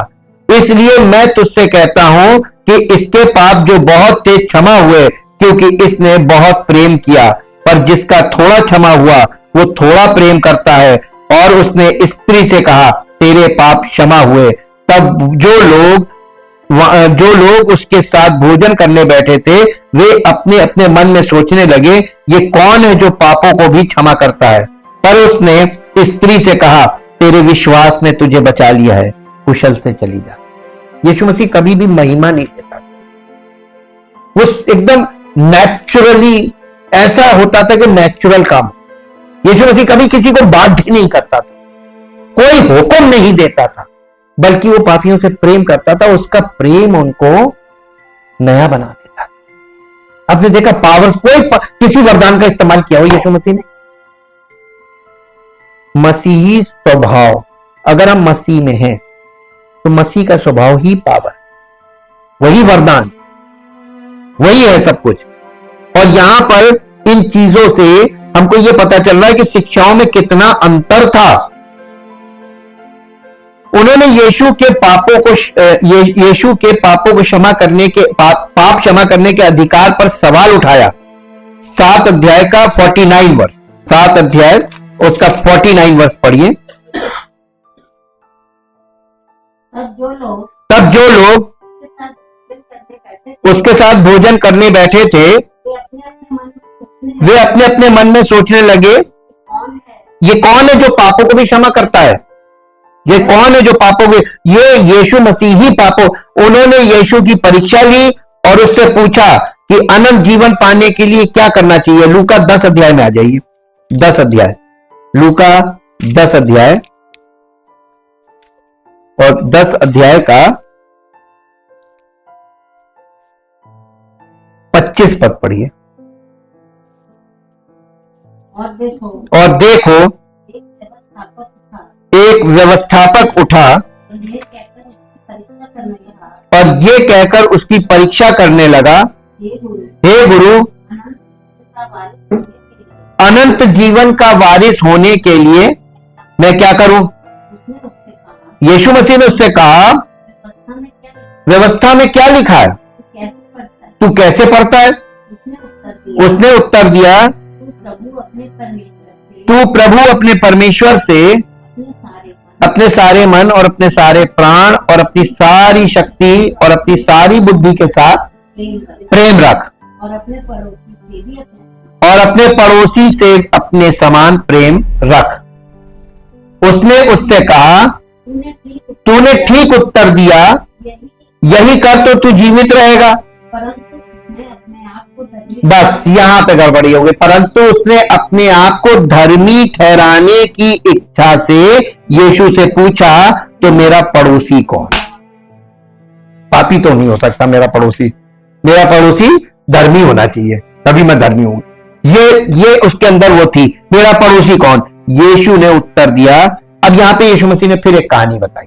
इसलिए मैं तुझसे कहता हूं कि इसके पाप जो बहुत थे क्षमा हुए, क्योंकि इसने बहुत प्रेम किया। पर जिसका थोड़ा क्षमा हुआ वो थोड़ा प्रेम करता है। और उसने स्त्री से कहा, तेरे पाप क्षमा हुए। तब जो लोग उसके साथ भोजन करने बैठे थे वे अपने अपने मन में सोचने लगे, ये कौन है जो पापों को भी क्षमा करता है? पर उसने स्त्री से कहा, तेरे विश्वास ने तुझे बचा लिया है, कुशल से चली जा। यीशु मसीह कभी भी महिमा नहीं देता, वो एकदम नेचुरली ऐसा होता था कि नेचुरल काम। यीशु मसीह कभी किसी को बाध्य नहीं करता था, कोई हुक्म नहीं देता था, बल्कि वो पापियों से प्रेम करता था। उसका प्रेम उनको नया बना देता। आपने देखा पावर्स, किसी वरदान का इस्तेमाल किया हो यीशु मसीह ने? मसीही स्वभाव, अगर हम मसीह में हैं तो मसीह का स्वभाव ही पावर, वही वरदान, वही है सब कुछ। और यहां पर इन चीजों से हमको यह पता चल रहा है कि शिक्षाओं में कितना अंतर था। उन्होंने यीशु के पापों को क्षमा करने के पाप क्षमा करने के अधिकार पर सवाल उठाया। 7 अध्याय का 49 वर्ष, 7 अध्याय उसका 49 वर्ष पढ़िए। तब जो लोग उसके साथ भोजन करने बैठे थे वे अपने अपने मन में सोचने लगे, ये कौन है जो पापों को भी क्षमा करता है? ये कौन है जो पापों को? ये यीशु मसीह ही पापों। उन्होंने यीशु की परीक्षा ली और उससे पूछा कि अनंत जीवन पाने के लिए क्या करना चाहिए। लूका 10 अध्याय में आ जाइए, 10 अध्याय, लूका 10 अध्याय और 10 अध्याय का 25 पद पढ़िए। और देखो एक व्यवस्थापक उठा और ये कहकर उसकी परीक्षा करने लगा, हे गुरु, अनंत जीवन का वारिस होने के लिए मैं क्या करूं? यीशु मसीह ने उससे कहा, व्यवस्था में क्या लिखा है? तू कैसे पढ़ता है? उसने उत्तर दिया, तू प्रभु अपने परमेश्वर से अपने सारे मन और अपने सारे प्राण और अपनी सारी शक्ति और अपनी सारी बुद्धि के साथ प्रेम रख और अपने पड़ोसी से अपने समान प्रेम रख। उसने उससे कहा, तूने ठीक उत्तर दिया, यही कर तो तू जीवित रहेगा। बस यहां पे गड़बड़ी हो गई। परंतु उसने अपने आप को धर्मी ठहराने की इच्छा से यीशु से पूछा, तो मेरा पड़ोसी कौन? पापी तो नहीं हो सकता मेरा पड़ोसी धर्मी होना चाहिए, तभी मैं धर्मी हूं। ये उसके अंदर वो थी, मेरा पड़ोसी कौन? यीशु ने उत्तर दिया। अब यहां पे यीशु मसीह ने फिर एक कहानी बताई।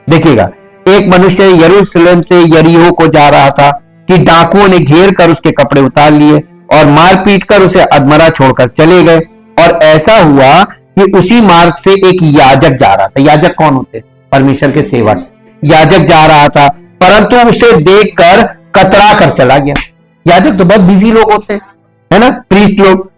देखिएगा, एक मनुष्य यरूशलेम से यरीहो को जा रहा था कि डाकुओं ने घेर कर उसके कपड़े उतार लिए और मार पीट कर उसे अधमरा छोड़कर चले गए। और ऐसा हुआ कि उसी मार्ग से एक याजक जा रहा था। याजक कौन होते? परमेश्वर के सेवक। याजक जा रहा था, परंतु उसे देखकर कतरा कर चला गया। याजक तो बहुत बिजी लोग होते हैं, है ना, प्रीस्ट लोग।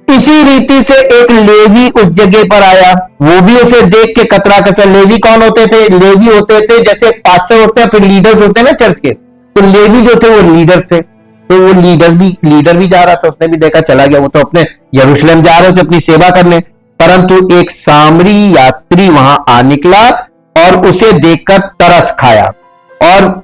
इसी रीति से एक लेवी उस जगह पर आया, वो भी उसे देख के कतरा कर चला। लेवी कौन होते थे? लेवी होते थे जैसे पास्टर होते हैं, फिर लीडर्स होते हैं ना चर्च के, तो लेवी जो थे वो लीडर्स थे। तो वो लीडर भी जा रहा था, उसने भी देखा, चला गया। वो तो अपने यरूशलेम जा रहे थे अपनी सेवा करने। परंतु एक सामरी यात्री वहां आ निकला और उसे देखकर तरस खाया, और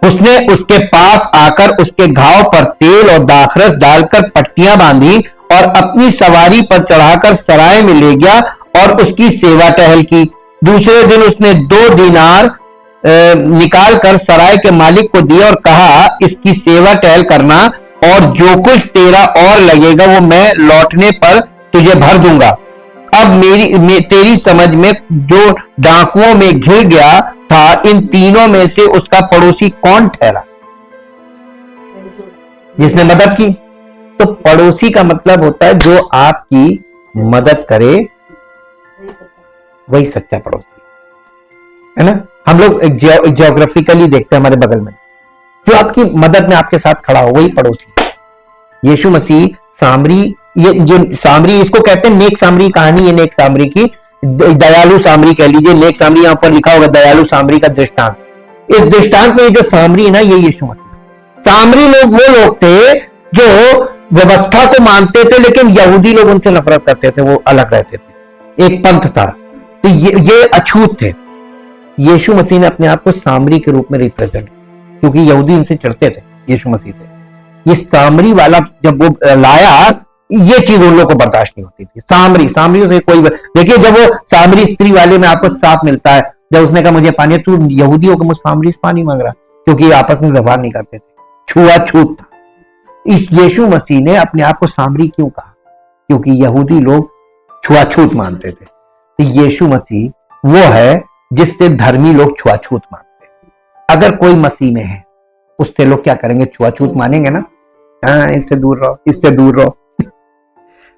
उसने उसके पास आकर उसके घाव पर तेल और दाखरस डालकर पट्टियां बांधी और अपनी सवारी पर चढ़ाकर सराय में ले गया और उसकी सेवा टहल की। दूसरे दिन उसने 2 दीनार निकाल कर सराय के मालिक को दिया और कहा, इसकी सेवा टहल करना, और जो कुछ तेरा और लगेगा वो मैं लौटने पर तुझे भर दूंगा। अब तेरी समझ में जो डाकुओं में घिर गया था, इन तीनों में से उसका पड़ोसी कौन ठहरा? जिसने मदद की। तो पड़ोसी का मतलब होता है जो आपकी मदद करे, वही सच्चा पड़ोसी है ना। हम लोग जियोग्राफिकली देखते हैं, हमारे बगल में जो आपकी मदद में आपके साथ खड़ा हो, वही पड़ोसी। यीशु मसीह सामरी, ये सामरी, इसको कहते हैं नेक सामरी कहानी। ये नेक सामरी की, दयालु सामरी कह लीजिए, नेक सामरी यहां पर लिखा होगा, दयालु सामरी का दृष्टांत। इस दृष्टांत में जो सामरी है ना, ये यीशु मसीह। सामरी लोग वो लोग थे जो व्यवस्था को मानते थे, लेकिन यहूदी लोग उनसे नफरत करते थे, वो अलग रहते थे, एक पंथ था। तो ये अछूत थे। यीशु मसीह ने अपने आप को सामरी के रूप में रिप्रेजेंट, क्योंकि यहूदी इनसे चिढ़ते थे यीशु मसीह से। ये सामरी वाला जब वो लाया, ये चीज उन लोगों को बर्दाश्त नहीं होती थी। सामरी से कोई, देखिए जब वो सामरी स्त्री वाले में आपको साफ मिलता है, जब उसने कहा मुझे पानी, तू यहूदी होकर मुझ सामरी से पानी मांग रहा, क्योंकि आपस में व्यवहार नहीं करते थे, छुआछूत था। इस यीशु मसीह ने अपने आप को सामरी क्यों कहा? क्योंकि यहूदी लोग छुआछूत मानते थे। तो यीशु मसीह वो है जिससे धर्मी लोग छुआछूत मानते हैं। अगर कोई मसीह में है, उससे लोग क्या करेंगे? छुआछूत मानेंगे ना। हाँ, इससे दूर रहो, इससे दूर रहो।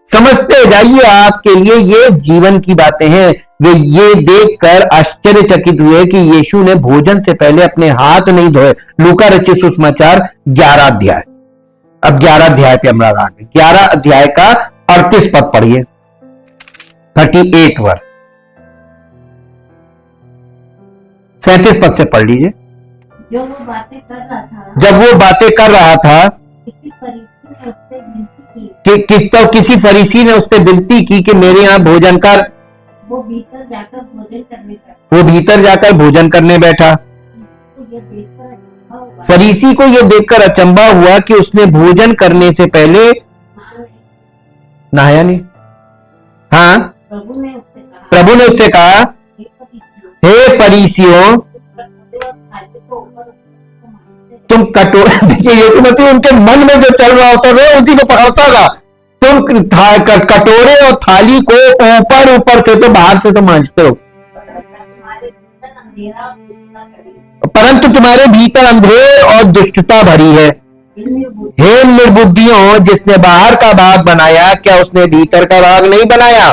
समझते जाइए, आपके लिए ये जीवन की बातें हैं। वे ये देखकर आश्चर्यचकित हुए कि यीशु ने भोजन से पहले अपने हाथ नहीं धोए। लूका रचित सुसमाचार 11 अध्याय। अब 11 अध्याय पे हम आ गए। 11 अध्याय का 38 पद पढ़िए, 38 वर्ष, 37 पद से पढ़ लीजिए। जब वो बातें कर रहा था, किसी फरीसी ने उससे विनती की कि मेरे यहाँ भोजन कर। वो भीतर जाकर भोजन करने बैठा। फरीसी को यह देखकर अचंभा हुआ कि उसने भोजन करने से पहले नहाया नहीं। हाँ, प्रभु ने उससे कहा, हे फरीसियों, तुम कटोरे, देखिए यीशु मसीह उनके मन में जो चल रहा होता है उसी को पकड़ता था। तुम कटोरे और थाली को ऊपर से तो बाहर से तो मांजते हो, परंतु तुम्हारे भीतर अंधेर और दुष्टता भरी है। हे निर्बुद्धियों, जिसने बाहर का भाग बनाया, क्या उसने भीतर का भाग नहीं बनाया?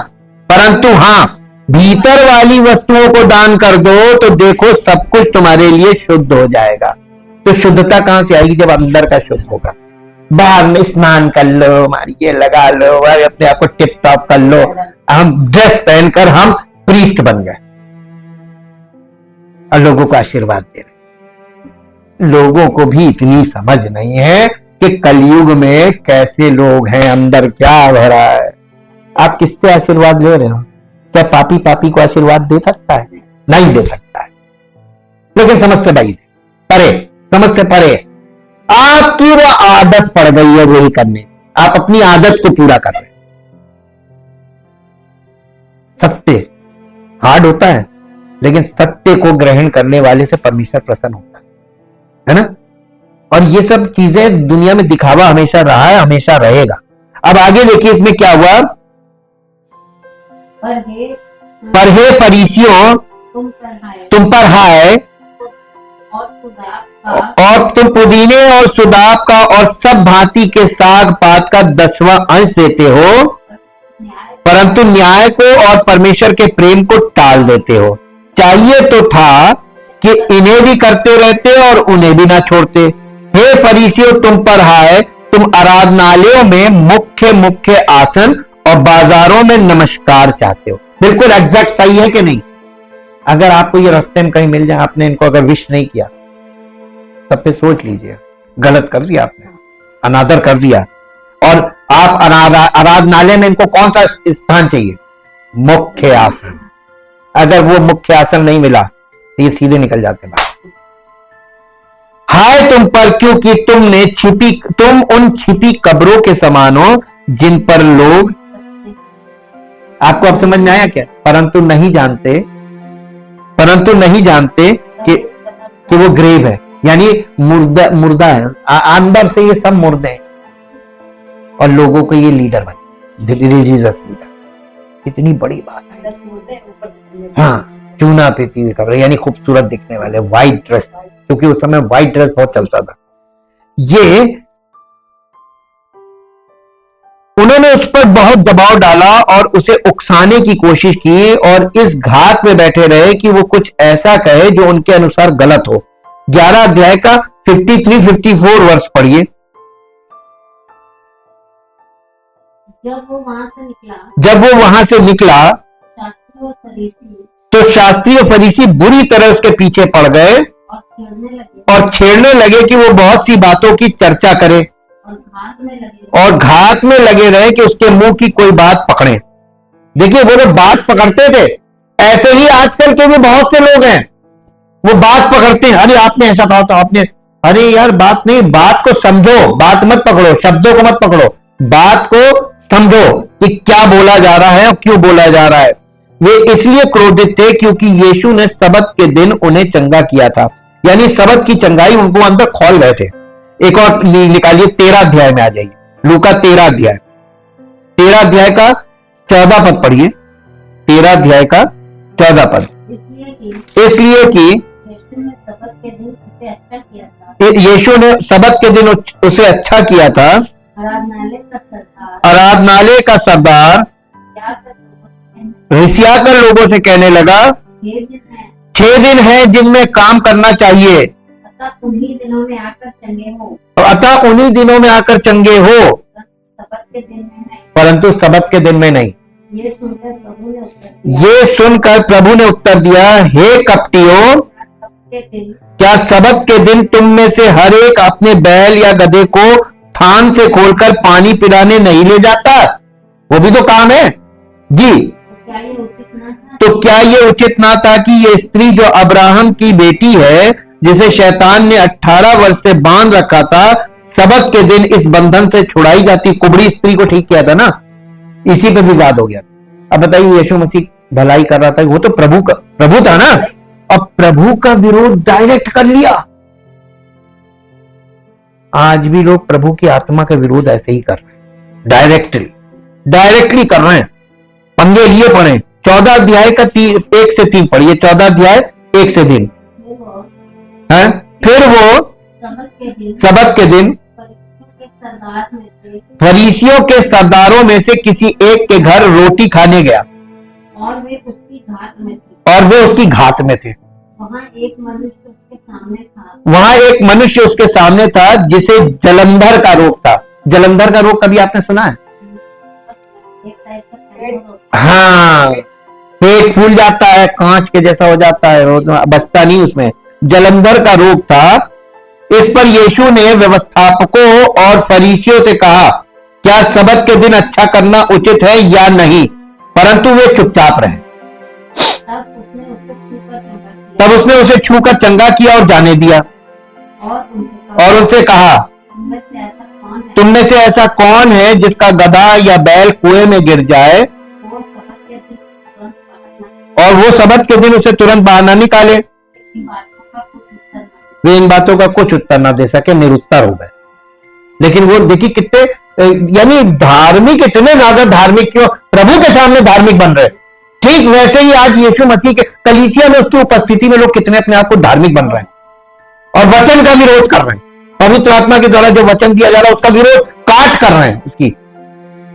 परंतु हाँ, भीतर वाली वस्तुओं को दान कर दो, तो देखो सब कुछ तुम्हारे लिए शुद्ध हो जाएगा। तो शुद्धता कहां से आएगी? जब अंदर का शुद्ध होगा। बाहर में स्नान कर लो, मारिए लगा लो, अपने आप को टिप टॉप कर लो, हम ड्रेस पहनकर हम प्रीस्ट बन गए और लोगों को आशीर्वाद दे रहे। लोगों को भी इतनी समझ नहीं है कि कलयुग में कैसे लोग हैं, अंदर क्या हो रहा है। आप किससे आशीर्वाद ले रहे हो? क्या पापी को आशीर्वाद दे सकता है? नहीं दे सकता है। लेकिन समझ से परे। आपकी वो आदत पड़ गई है वही करने, आप अपनी आदत को पूरा कर रहे हैं। सत्य हार्ड होता है, लेकिन सत्य को ग्रहण करने वाले से परमेश्वर प्रसन्न होता है ना। और ये सब चीजें दुनिया में दिखावा हमेशा रहा है, हमेशा रहेगा। अब आगे देखिए इसमें क्या हुआ। पर हे फरीसियों तुम पर हाय, और तुम पुदीने और सुदाब का और सब भांति के साग पात का 10वां अंश देते हो, परंतु न्याय को और परमेश्वर के प्रेम को टाल देते हो। चाहिए तो था कि इन्हें भी करते रहते और उन्हें भी ना छोड़ते। हे फरीसियों तुम पर हाय, तुम आराधनालयों में मुख्य मुख्य आसन और बाजारों में नमस्कार चाहते हो। बिल्कुल एग्जैक्ट सही है कि नहीं? अगर आपको ये रास्ते में कहीं मिल जाए, आपने इनको अगर विश नहीं किया, तब पे सोच लीजिए गलत कर दिया आपने, अनादर कर दिया। और आप आराधनालय में इनको कौन सा स्थान चाहिए? मुख्य आसन। अगर वो मुख्य आसन नहीं मिला तो ये सीधे निकल जाते बाहर। हाय तुम पर, क्योंकि तुम उन छिपी कब्रों के समान हो जिन पर लोग, आपको अब समझ में आया क्या? परंतु नहीं जानते कि वो ग्रेव है, यानी मुर्दा है, अंदर से ये सब मुर्दे हैं, और लोगों को ये लीडर बने, रिलीजियस लीडर। कितनी बड़ी बात है। हाँ, चूना पीती हुई कब्र, यानी खूबसूरत दिखने वाले, व्हाइट ड्रेस, क्योंकि उस समय व्हाइट ड्रेस बहुत चलता था। ये उन्होंने उस पर बहुत दबाव डाला और उसे उकसाने की कोशिश की, और इस घात में बैठे रहे कि वो कुछ ऐसा कहे जो उनके अनुसार गलत हो। 11 अध्याय का 53-54 वर्ष पढ़िए। जब वो वहां से निकला तो शास्त्री और फरीसी बुरी तरह उसके पीछे पड़ गए और छेड़ने लगे कि वो बहुत सी बातों की चर्चा करे, और घात में लगे रहे कि उसके मुंह की कोई बात पकड़े। देखिए, वो लोग बात पकड़ते थे। ऐसे ही आजकल के भी बहुत से लोग हैं, वो बात पकड़ते हैं। अरे आपने ऐसा कहा था, आपने, अरे यार बात नहीं, बात को समझो, बात मत पकड़ो, शब्दों को मत पकड़ो, बात को समझो कि क्या बोला जा रहा है और क्यों बोला जा रहा है। वे इसलिए क्रोधित थे क्योंकि यीशु ने सबत के दिन उन्हें चंगा किया था, यानी सबत की चंगाई उनको अंदर खोल गए थे। एक और निकालिए, 13 अध्याय में आ जाइए, लूका 13 अध्याय का 14 पद पढ़िए। 13 अध्याय का 14 पद। इसलिए कि यीशु ने सबत के दिन उसे अच्छा किया था। आराधनालय का सरदार रिसियाकर लोगों से कहने लगा, 6 दिन है जिनमें काम करना चाहिए, अतः उन्हीं दिनों में आकर चंगे हो, परंतु सबत के दिन में नहीं। ये सुनकर प्रभु ने उत्तर दिया, हे कपटियों, क्या सबत के दिन तुम में से हर एक अपने बैल या गधे को थान से खोलकर पानी पिलाने नहीं ले जाता? वो भी तो काम है जी। तो क्या ये उचित ना था कि ये स्त्री जो अब्राहम की बेटी है, जिसे शैतान ने 18 वर्ष से बांध रखा था, सबत के दिन इस बंधन से छुड़ाई जाती? कुबड़ी स्त्री को ठीक किया था ना, इसी पे विवाद हो गया। अब बताइए, यीशु मसीह भलाई कर रहा था, वो तो प्रभु था ना, अब प्रभु का विरोध डायरेक्ट कर लिया। आज भी लोग प्रभु की आत्मा का विरोध ऐसे ही कर रहे हैं, डायरेक्टली कर रहे हैं, पंगे लिए पड़े। 14 अध्याय का 1 से 3 पढ़िए। 14 अध्याय 1 से 3 है। फिर वो सबत के दिन फरीसियों के सरदारों में से किसी एक के घर रोटी खाने गया, और वे उसकी घात में थे। वहां एक मनुष्य उसके सामने था जिसे जलंधर का रोग था। जलंधर का रोग कभी आपने सुना है? हाँ, पेट फूल जाता है, कांच के जैसा हो जाता है, बचता नहीं उसमें, जलंधर का रोग था। इस पर यीशु ने व्यवस्थापकों और फरीसियों से कहा, क्या सबत के दिन अच्छा करना उचित है या नहीं? परंतु वे चुपचाप रहे। तब उसने उसे छूकर चंगा किया और जाने दिया। और उनसे कहा, उनमें से ऐसा कौन है तुम में से ऐसा कौन है जिसका गधा या बैल कुएं में गिर जाए वो सबक के दिन तुरंत बाहर और वो सबत के दिन उसे तुरंत बाहर ना निकाले? इन बातों का कुछ उत्तर न दे। वे इन बातों का कुछ उत्तर ना दे सके, निरुत्तर हो गए। लेकिन वो देखिए कितने यानी धार्मिक, इतने ज्यादा धार्मिक क्यों, प्रभु के सामने धार्मिक बन रहे। ठीक वैसे ही आज यीशु मसीह के कलीसिया में, उसकी उपस्थिति में लोग कितने अपने आप को धार्मिक बन रहे हैं और वचन का विरोध कर रहे हैं। पवित्र आत्मा के द्वारा जो वचन दिया जा रहा है उसका विरोध काट कर रहे हैं। उसकी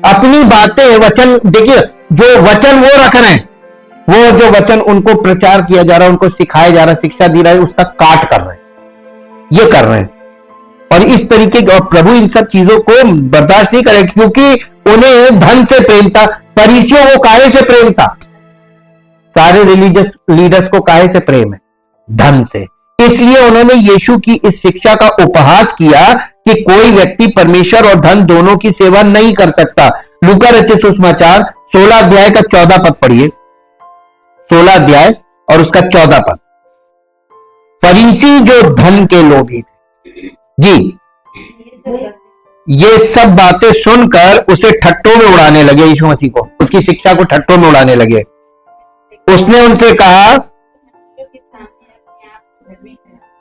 अपनी बातें वचन, देखिए जो वचन वो रख रहे हैं, वो जो वचन उनको प्रचार किया जा रहा है, उनको सिखाया जा रहा है, शिक्षा दी रहा है, उसका काट कर रहे हैं, ये कर रहे हैं। और इस तरीके और प्रभु इन सब चीजों को बर्दाश्त नहीं करेगा, क्योंकि उन्हें धन से प्रेम था। फरीसियों को काहे से प्रेम था? सारे रिलीजियस लीडर्स को काहे से प्रेम है? धन से। इसलिए उन्होंने यीशु की इस शिक्षा का उपहास किया कि कोई व्यक्ति परमेश्वर और धन दोनों की सेवा नहीं कर सकता। लूका रचित सुसमाचार 16 अध्याय का 14 पद पढ़िए। 16 अध्याय और उसका 14 पद। फरीसी जो धन के लोभी थे जी, ये सब बातें सुनकर उसे ठट्टों में उड़ाने लगे। यीशु मसीह को, उसकी शिक्षा को ठट्टों में उड़ाने लगे। उसने उनसे कहा,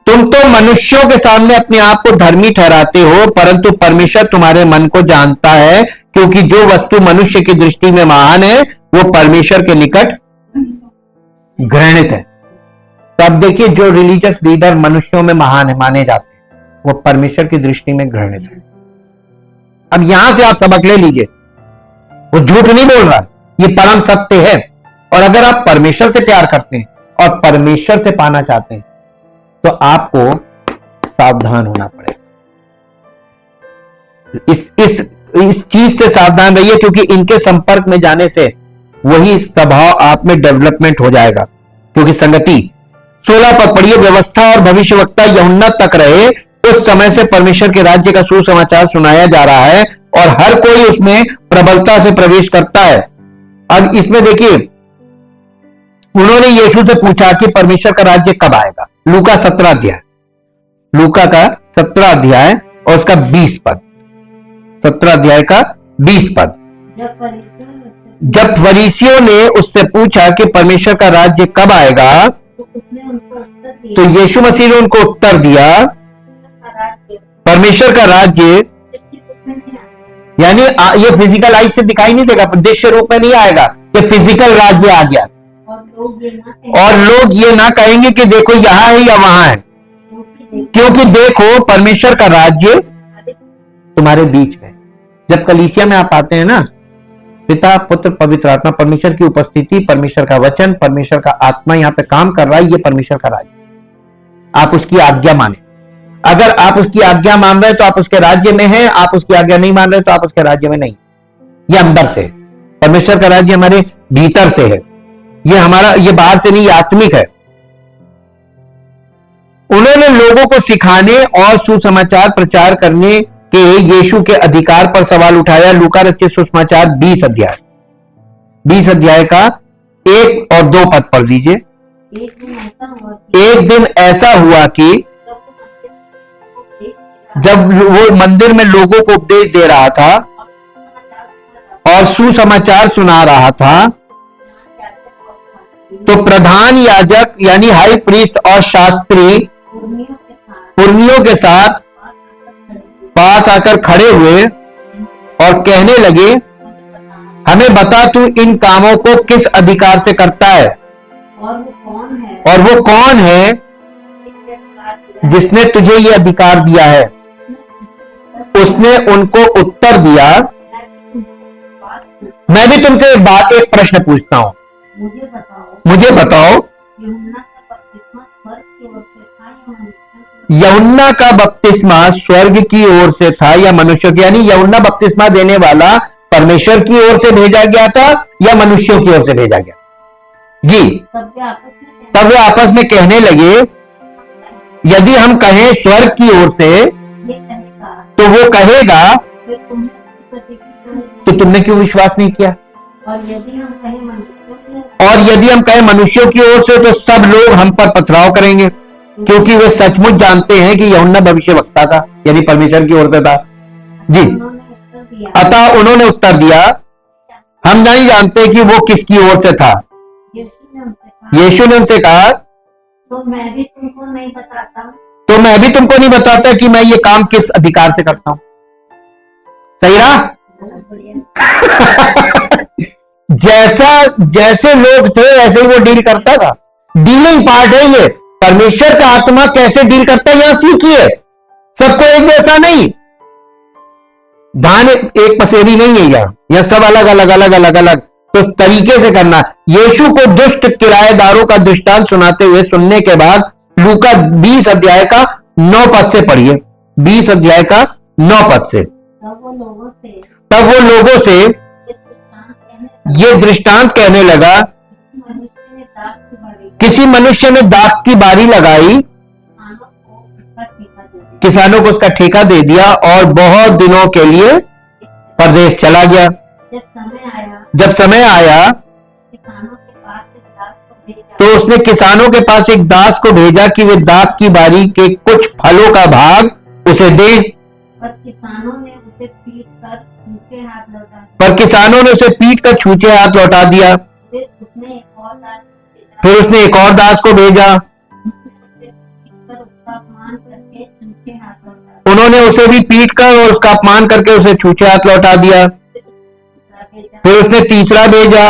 तुम तो मनुष्यों के सामने अपने आप को धर्मी ठहराते हो, परंतु परमेश्वर तुम्हारे मन को जानता है, क्योंकि जो वस्तु मनुष्य की दृष्टि में महान है वो परमेश्वर के निकट घृणित है। तो अब देखिए, जो रिलीजियस लीडर मनुष्यों में महान है, माने जाते हैं, वो परमेश्वर की दृष्टि में घृणित है। अब यहां से आप सबक ले लीजिए, वो झूठ नहीं बोल रहा, ये परम सत्य है। और अगर आप परमेश्वर से प्यार करते हैं और परमेश्वर से पाना चाहते हैं तो आपको सावधान होना पड़ेगा। इस चीज से सावधान रहिए, क्योंकि इनके संपर्क में जाने से वही स्वभाव आप में डेवलपमेंट हो जाएगा। क्योंकि संगति 16 पद पढ़िए। व्यवस्था और भविष्यवक्ता यूहन्ना तक रहे, उस समय से परमेश्वर के राज्य का सुसमाचार सुनाया जा रहा है और हर कोई उसमें प्रबलता से प्रवेश करता है। अब इसमें देखिए, उन्होंने यीशु से पूछा कि परमेश्वर का राज्य कब आएगा। लूका 17 अध्याय, लूका का 17 अध्याय और उसका 20 पद। 17 अध्याय का 20 पद। जब फरीसियों ने उससे पूछा कि परमेश्वर का राज्य कब आएगा, तो यीशु मसीह ने उनको उत्तर दिया, परमेश्वर का राज्य यानी ये फिजिकल आइज से दिखाई नहीं देगा, दृश्य रूप में नहीं आएगा, ये फिजिकल राज्य आ गया। और लोग ये ना कहेंगे कि देखो यहां है या वहां है, क्योंकि देखो परमेश्वर का राज्य तुम्हारे बीच में। जब कलीसिया में आप आते हैं ना, पिता पुत्र पवित्र आत्मा, परमेश्वर की उपस्थिति, परमेश्वर का वचन, परमेश्वर का आत्मा यहां पे काम कर रहा है, ये परमेश्वर का राज्य। आप उसकी आज्ञा माने। अगर आप उसकी आज्ञा मान रहे हैं तो आप उसके राज्य में हैं, आप उसकी आज्ञा नहीं मान रहे तो आप उसके राज्य में नहीं। ये अंदर से, परमेश्वर का राज्य हमारे भीतर से है, ये हमारा, ये बाहर से नहीं, आत्मिक है। उन्होंने लोगों को सिखाने और सुसमाचार प्रचार करने के यीशु के अधिकार पर सवाल उठाया। लूका रचित सुसमाचार 20 अध्याय, 20 अध्याय का 1 और 2 पद पढ़ दीजिए। एक दिन ऐसा हुआ कि जब वो मंदिर में लोगों को उपदेश दे रहा था और सुसमाचार सुना रहा था, तो प्रधान याजक यानी हाई प्रीस्ट और शास्त्री पुरनियों के साथ पास आकर खड़े हुए और कहने लगे, हमें बता तू इन कामों को किस अधिकार से करता है, और वो कौन है जिसने तुझे ये अधिकार दिया है। उसने उनको उत्तर दिया, मैं भी तुमसे एक प्रश्न पूछता हूं, मुझे बताओ यूहन्ना का बपतिस्मा स्वर्ग की ओर से था या मनुष्यों की? यानी यूहन्ना बपतिस्मा देने वाला परमेश्वर की ओर से भेजा गया था या मनुष्यों की ओर से भेजा गया? जी। तब वे आपस में कहने लगे, यदि हम कहें स्वर्ग की ओर से तो वो कहेगा, तो तुमने क्यों विश्वास नहीं किया? और यदि हम कहें मनुष्यों की ओर से तो सब लोग हम पर पथराव करेंगे। क्योंकि वे सचमुच जानते हैं कि यूहन्ना भविष्यवक्ता था, यानी परमेश्वर की ओर से था। जी, उन्होंने उत्तर दिया, अतः उन्होंने उत्तर दिया, हम नहीं जानते कि वो किसकी ओर से था। यीशु ने उनसे कहा, यीशु ने उनसे कहा, तो मैं भी तुमको नहीं बताता तो मैं भी तुमको नहीं बताता कि मैं ये काम किस अधिकार से करता हूं। सही रहा? जैसे लोग थे वैसे ही वो डील करता था। डीलिंग पार्ट है ये। परमेश्वर का आत्मा कैसे डील करता है यहां सीखिए। सबको एक जैसा नहीं, धान एक पसेरी नहीं है यह सब अलग अलग अलग अलग अलग, तो इस तरीके से करना। यीशु को दुष्ट किराएदारों का दृष्टांत सुनाते हुए सुनने के बाद लूका 20 अध्याय का 9 पद से पढ़िए। 20 अध्याय का 9 पद से। तब वो लोगों से ये दृष्टांत कहने लगा, किसी मनुष्य ने दाख की बारी लगाई, किसानों को उसका ठेका दे दिया और बहुत दिनों के लिए परदेश चला गया। जब समय आया तो उसने किसानों के पास एक दास को भेजा कि वे दाख की बारी के कुछ फलों का भाग उसे दे। पर किसानों ने उसे पीट कर छूछे हाथ लौटा दिया। फिर उसने एक और दास को भेजा। उन्होंने उसे भी पीट कर और उसका अपमान करके उसे छूछे हाथ लौटा दिया। फिर उसने तीसरा भेजा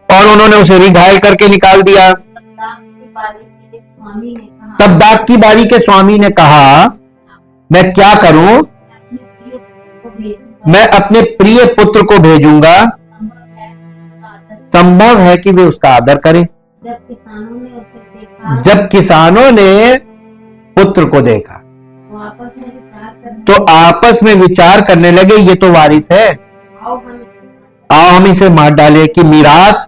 और उन्होंने उसे भी घायल करके निकाल दिया। तब दाख की बारी के स्वामी ने कहा, मैं क्या करूं? मैं अपने प्रिय पुत्र को भेजूंगा, संभव है कि वे उसका आदर करें। जब किसानों ने पुत्र को देखा तो आपस में विचार करने लगे, ये तो वारिस है, आओ हम इसे मार डाले कि मीरास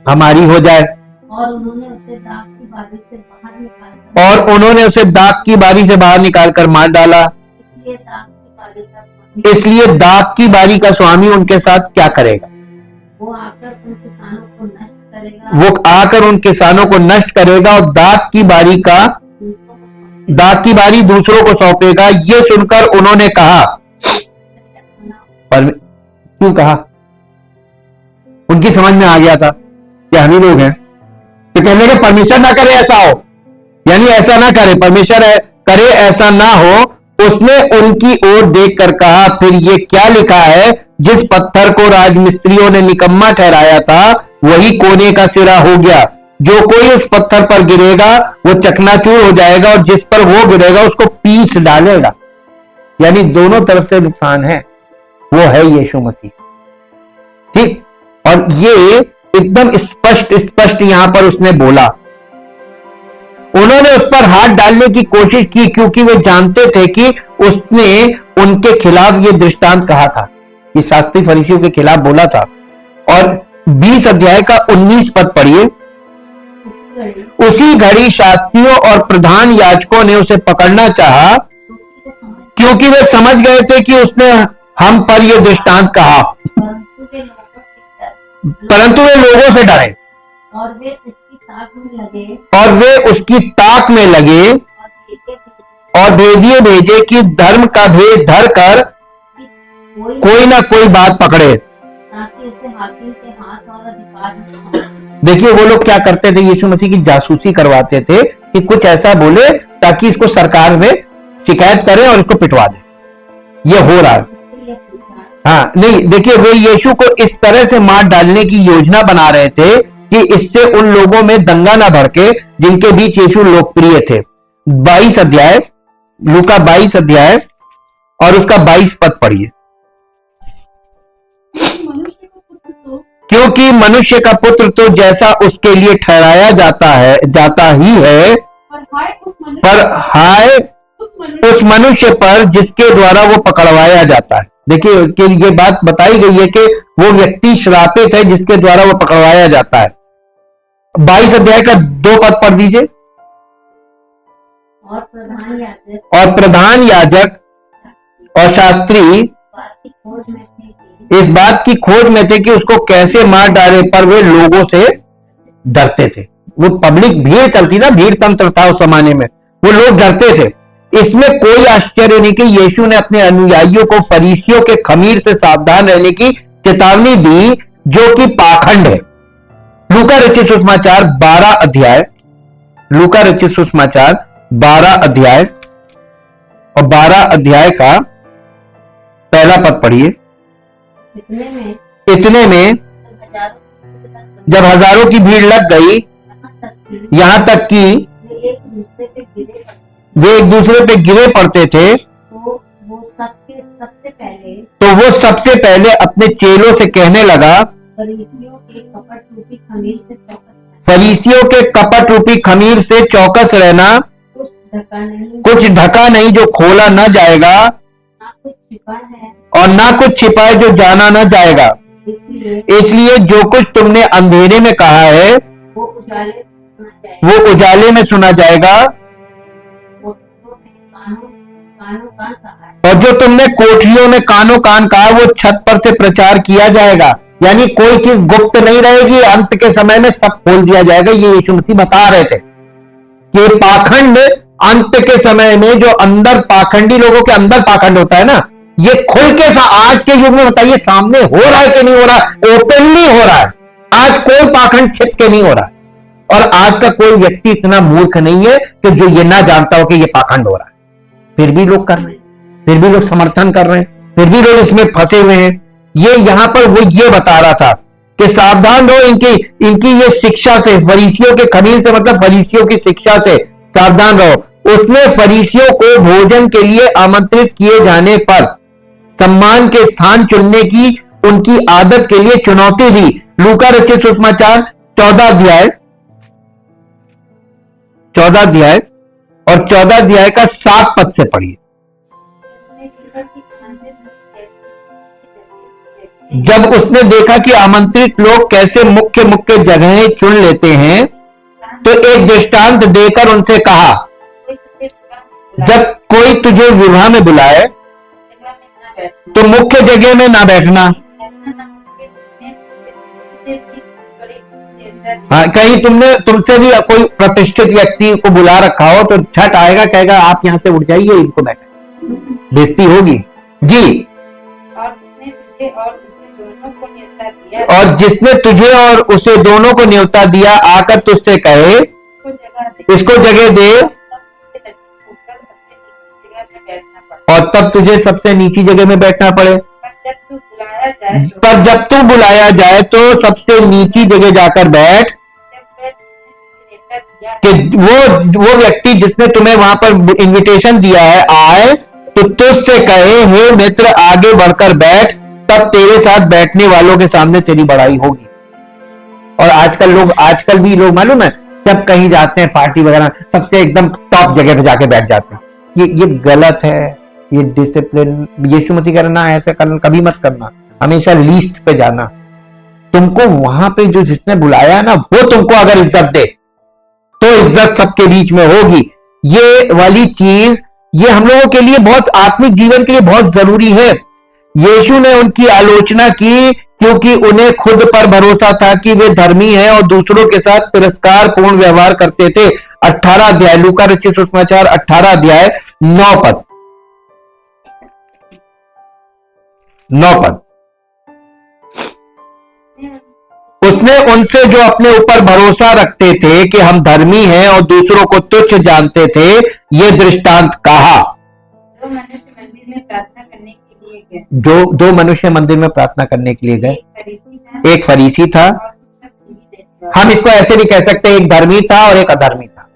हमारी हो जाए। और उन्होंने उसे दाख की बारी से बाहर निकालकर मार डाला। इसलिए दाख की बारी का स्वामी उनके साथ क्या करेगा? वो आकर उन किसानों को नष्ट करेगा और दाख की बारी दूसरों को सौंपेगा। ये सुनकर उन्होंने कहा, पर क्यों कहा? उनकी समझ में आ गया था कि हम ही लोग हैं, तो कहने के परमेश्वर ना करे ऐसा हो, यानी ऐसा ना करे, परमेश्वर करे ऐसा ना हो। उसने उनकी ओर देखकर कहा, फिर ये क्या लिखा है, जिस पत्थर को राजमिस्त्रियों ने निकम्मा ठहराया था वही कोने का सिरा हो गया। जो कोई उस पत्थर पर गिरेगा वो चकनाचूर हो जाएगा और जिस पर वो गिरेगा उसको पीस डालेगा। यानी दोनों तरफ से नुकसान है, वो है यीशु मसीह। ठीक, और ये एकदम स्पष्ट यहां पर उसने बोला। उन्होंने उस पर हाथ डालने की कोशिश की क्योंकि वे जानते थे कि उसने उनके खिलाफ ये दृष्टांत कहा था, ये शास्त्री फरीसियों के खिलाफ बोला था। और 20 अध्याय का 19 पद पढ़िए। उसी घड़ी शास्त्रियों और प्रधान याजकों ने उसे पकड़ना चाहा क्योंकि वे समझ गए थे कि उसने हम पर यह दृष्टांत कहा, परंतु वे लोगों से डरे और वे उसकी ताक में लगे और भेजे कि धर्म का भेद धर कर कोई ना कोई बात पकड़े। देखिए वो लोग क्या करते थे, यीशु मसीह की जासूसी करवाते थे कि कुछ ऐसा बोले ताकि इसको सरकार में शिकायत करें और इसको पिटवा दे। ये हो रहा है। हाँ, नहीं, देखिए वे यीशु को इस तरह से मार डालने की योजना बना रहे थे कि इससे उन लोगों में दंगा ना भड़के जिनके बीच यीशु लोकप्रिय थे। 22 अध्याय, लूका 22 अध्याय और उसका 22 पद पढ़िए। क्योंकि मनुष्य का पुत्र तो जैसा उसके लिए ठहराया जाता ही है, पर हाय उस मनुष्य पर जिसके द्वारा वो पकड़वाया जाता है। देखिए उसके लिए बात बताई गई है कि वो व्यक्ति श्रापित है जिसके द्वारा वो पकड़वाया जाता है। 22 अध्याय का 2 पद पढ़ दीजिए। और प्रधान याजक और शास्त्री इस बात की खोज में थे कि उसको कैसे मार डाले, पर वे लोगों से डरते थे। वो पब्लिक भीड़ चलती ना, भीड़ तंत्र था उस जमाने में, वो लोग डरते थे। इसमें कोई आश्चर्य नहीं कि यीशु ने अपने अनुयायियों को फरीसियों के खमीर से सावधान रहने की चेतावनी दी, जो कि पाखंड है। लूका रचित सुसमाचार 12 अध्याय, लूका रचित सुसमाचार 12 अध्याय और 12 अध्याय का पहला पद पढ़िए। इतने में जब हजारों की भीड़ लग गई, यहां तक कि वे एक दूसरे पे गिरे पड़ते थे, तो वो सबसे पहले अपने चेलों से कहने लगा, फरीसियों के कपट रूपी खमीर से चौकस रहना, कुछ ढका नहीं जो खोला न जाएगा, और ना कुछ छिपा है जो जाना न जाएगा। इसलिए जो कुछ तुमने अंधेरे में कहा है वो उजाले में सुना जाएगा, और जो तुमने कोठरियों में कानों कान कहा वो छत पर से प्रचार किया जाएगा। यानी कोई चीज गुप्त नहीं रहेगी, अंत के समय में सब खोल दिया जाएगा। ये यीशु मसीह बता रहे थे कि पाखंड अंत के समय में, जो अंदर पाखंडी लोगों के अंदर पाखंड होता है ना, ये खुल के आज के युग में बताइए सामने हो रहा है कि नहीं हो रहा है? ओपनली हो रहा है। आज कोई पाखंड छिप के नहीं हो रहा है, और आज का कोई व्यक्ति इतना मूर्ख नहीं है कि जो ये ना जानता हो कि ये पाखंड हो रहा है। फिर भी लोग कर रहे हैं, फिर भी लोग समर्थन कर रहे हैं, फिर भी लोग इसमें फंसे हुए हैं। ये यहां पर वो ये बता रहा था कि सावधान रहो इनकी ये शिक्षा से, फरीसियों के खमीर से मतलब फरीसियों की शिक्षा से सावधान रहो। उसने फरीसियों को भोजन के लिए आमंत्रित किए जाने पर सम्मान के स्थान चुनने की उनकी आदत के लिए चुनौती दी। लूका रचित सुसमाचार 14 अध्याय और 14 अध्याय का 7 पद से पढ़िए। जब उसने देखा कि आमंत्रित लोग कैसे मुख्य मुख्य जगहें चुन लेते हैं, तो एक दृष्टांत देकर उनसे कहा, जब कोई तुझे विवाह में बुलाए तो मुख्य जगह में ना बैठना। हाँ, कहीं तुमसे भी कोई प्रतिष्ठित व्यक्ति को बुला रखा हो तो झट आएगा, कहेगा आप यहां से उठ जाइए, इनको बैठे, बेइज्जती होगी जी। और जिसने तुझे और उसे दोनों को न्योता दिया, आकर तुझसे कहे इसको जगह दे, और तब तुझे सबसे नीची जगह में बैठना पड़े। पर जब तू बुलाया जाए तो सबसे नीची जगह जाकर बैठ, कि वो व्यक्ति जिसने तुम्हें वहां पर इनविटेशन दिया है आए तो तुझसे कहे हे मित्र आगे बढ़कर बैठ, तब तेरे साथ बैठने वालों के सामने तेरी बड़ाई होगी। और आजकल भी लोग मालूम है, जब कहीं जाते हैं पार्टी वगैरह, सबसे एकदम टॉप जगह पे जाके बैठ जाते हैं। ये गलत है, ये डिसिप्लिन। यीशु मसीह कह रहे ना ऐसा करना, कभी मत करना, हमेशा लीस्ट पे जाना। तुमको वहां पे जो जिसने बुलाया ना, वो तुमको अगर इज्जत दे तो इज्जत सबके बीच में होगी। ये वाली चीज ये हम लोगों के लिए बहुत, आत्मिक जीवन के लिए बहुत जरूरी है। यीशु ने उनकी आलोचना की क्योंकि उन्हें खुद पर भरोसा था कि वे धर्मी हैं और दूसरों के साथ तिरस्कार पूर्ण व्यवहार करते थे। 18 अध्याय लूका रचित सुसमाचार 18 अध्याय 9 पद। उसने उनसे जो अपने ऊपर भरोसा रखते थे कि हम धर्मी हैं और दूसरों को तुच्छ जानते थे, ये दृष्टांत कहा। दो मनुष्य मंदिर में प्रार्थना करने के लिए गए, एक फरीसी था। हम इसको ऐसे भी कह सकते हैं, एक धर्मी था और एक अधर्मी था,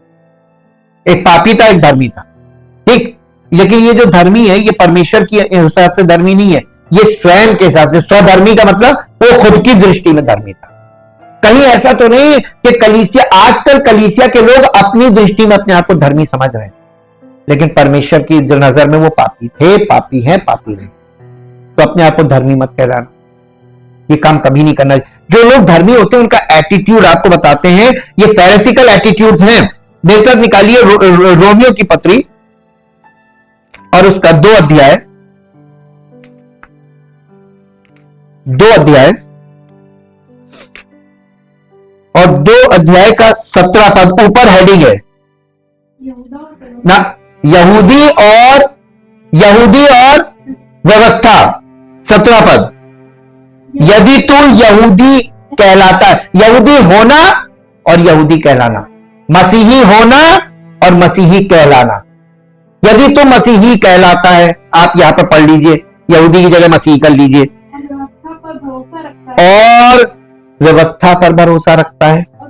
एक पापी था एक धर्मी था, ठीक। लेकिन ये जो धर्मी है ये परमेश्वर की हिसाब से धर्मी नहीं है, ये स्वयं के हिसाब से। स्वधर्मी का मतलब वो खुद की दृष्टि में धर्मी था। कहीं ऐसा तो नहीं कि कलीसिया, आजकल कलीसिया के लोग अपनी दृष्टि में अपने आप को धर्मी समझ रहे हैं, लेकिन परमेश्वर की नजर में वो पापी थे, पापी हैं, पापी रहे। तो अपने आप को धर्मी मत कहलाना, ये काम कभी नहीं करना। जो लोग धर्मी होते हैं उनका एटीट्यूड आपको बताते हैं, ये फैरिसिकल एटीट्यूड्स हैं। मेरे साथ निकालिए रोमियो की पत्री और उसका 2 अध्याय और 2 अध्याय का 17 पद ऊपर हेडिंग है ना, यहूदी और व्यवस्था। 17 पद, यदि तू यहूदी कहलाता है, यहूदी होना और यहूदी कहलाना, मसीही होना और मसीही कहलाना। यदि तू मसीही कहलाता है, आप यहां पर पढ़ लीजिए, यहूदी की जगह मसीही कर लीजिए, और व्यवस्था पर भरोसा रखता है और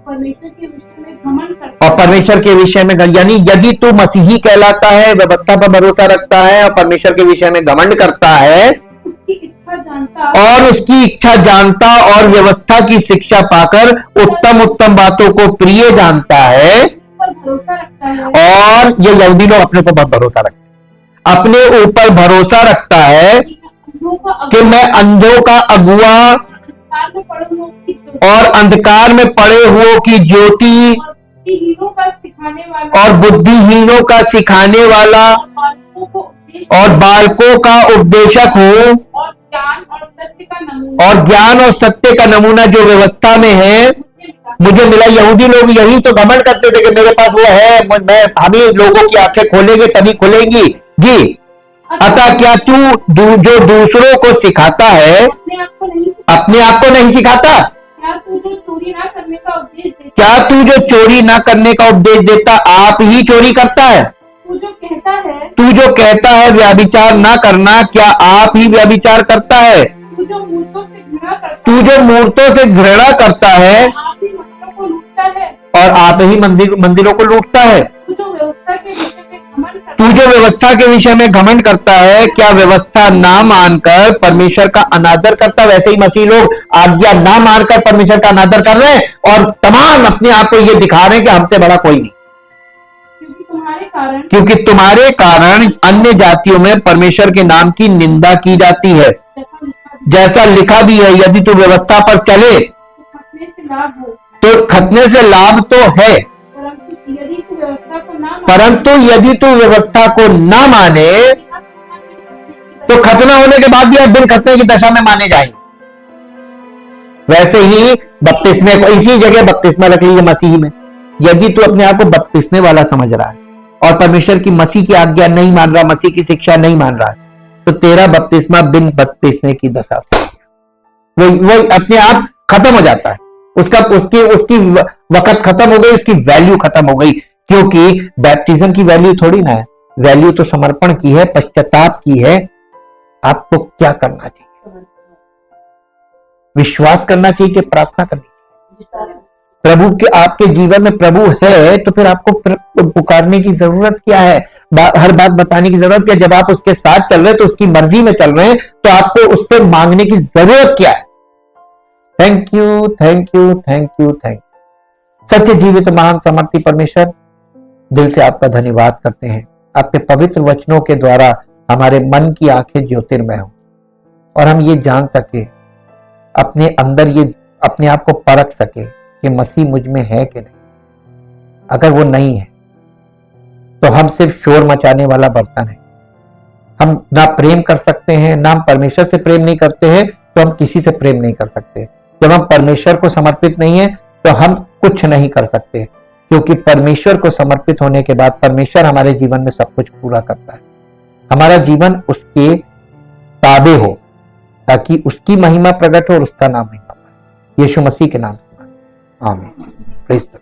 परमेश्वर के विषय में यानी यदि तू मसीही कहलाता है, व्यवस्था पर भरोसा रखता है और परमेश्वर के विषय में घमंड करता है और उसकी इच्छा जानता और व्यवस्था की शिक्षा पाकर उत्तम उत्तम बातों को प्रिय जानता है, और ये यहूदी लोग अपने ऊपर बहुत भरोसा रखते हैं, अपने ऊपर भरोसा रखता है कि मैं अंधों का अगुआ और अंधकार में पड़े हुओं की ज्योति और बुद्धिहीनों का सिखाने वाला और बालकों का उपदेशक हूँ, और ज्ञान और सत्य का नमूना जो व्यवस्था में है मुझे मिला। यहूदी लोग यही तो घमंड करते थे कि मेरे पास वो है, मैं हम ही लोगों की आंखें खोलेंगे तभी खुलेंगी जी। अतः क्या तू जो दूसरों को सिखाता है अपने आप को नहीं सिखाता? क्या तू जो चोरी ना करने का उपदेश देता आप ही चोरी करता है? तू जो कहता है व्यभिचार ना करना, क्या आप ही व्यभिचार करता है? तू जो मूर्तों से घृणा करता है और आप ही मंदिरों को लूटता है। तू जो व्यवस्था के विषय में घमंड करता है, क्या व्यवस्था ना मानकर परमेश्वर का अनादर करता? वैसे ही मसीह लोग आज्ञा ना मानकर परमेश्वर का अनादर कर रहे हैं और तमाम अपने आप को ये दिखा रहे हैं कि हमसे बड़ा कोई नहीं, क्योंकि तुम्हारे कारण अन्य जातियों में परमेश्वर के नाम की निंदा की जाती है, जैसा लिखा भी है, यदि तू व्यवस्था पर चले तो खतने से लाभ तो है, परंतु यदि तू व्यवस्था को ना माने तो खतना होने के बाद भी आप बिन खतने की दशा में माने जाएंगे। वैसे ही बपतिस्मे को इसी जगह बपतिस्मा रख लीजिए मसीह में। यदि तू अपने आप को बपतिस्मे वाला समझ रहा है और परमेश्वर की मसीह की आज्ञा नहीं मान रहा, मसीह की शिक्षा नहीं मान रहा है, तो तेरा बपतिस्मा बिन बपतिस्मे की दशा, वो अपने आप खत्म हो जाता है। उसकी वक्त खत्म हो गई, उसकी वैल्यू खत्म हो गई, क्योंकि बैप्टिज्म की वैल्यू थोड़ी ना है, वैल्यू तो समर्पण की है, पश्चाताप की है। आपको क्या करना चाहिए? विश्वास करना चाहिए कि प्रार्थना करनी चाहिए। प्रभु के आपके जीवन में प्रभु है तो फिर आपको पुकारने की जरूरत क्या है? हर बात बताने की जरूरत क्या है? जब आप उसके साथ चल रहे हैं तो उसकी मर्जी में चल रहे हैं, तो आपको उससे मांगने की जरूरत क्या है? Thank you, thank you, thank you, thank you. सच्चे जीवित महान समर्थी परमेश्वर, दिल से आपका धन्यवाद करते हैं। आपके पवित्र वचनों के द्वारा हमारे मन की आंखें ज्योतिर्मय हो और हम ये जान सके, अपने अंदर ये अपने आप को परख सके कि मसीह मुझ में है कि नहीं। अगर वो नहीं है तो हम सिर्फ शोर मचाने वाला बर्तन है। हम ना प्रेम कर सकते हैं, ना हम परमेश्वर से प्रेम नहीं करते हैं, तो हम किसी से प्रेम नहीं कर सकते। जब हम परमेश्वर को समर्पित नहीं है तो हम कुछ नहीं कर सकते, क्योंकि परमेश्वर को समर्पित होने के बाद परमेश्वर हमारे जीवन में सब कुछ पूरा करता है। हमारा जीवन उसके ताबे हो ताकि उसकी महिमा प्रकट हो और उसका नाम महिमा पाए। यीशु मसीह के नाम से आमीन। Praise the Lord.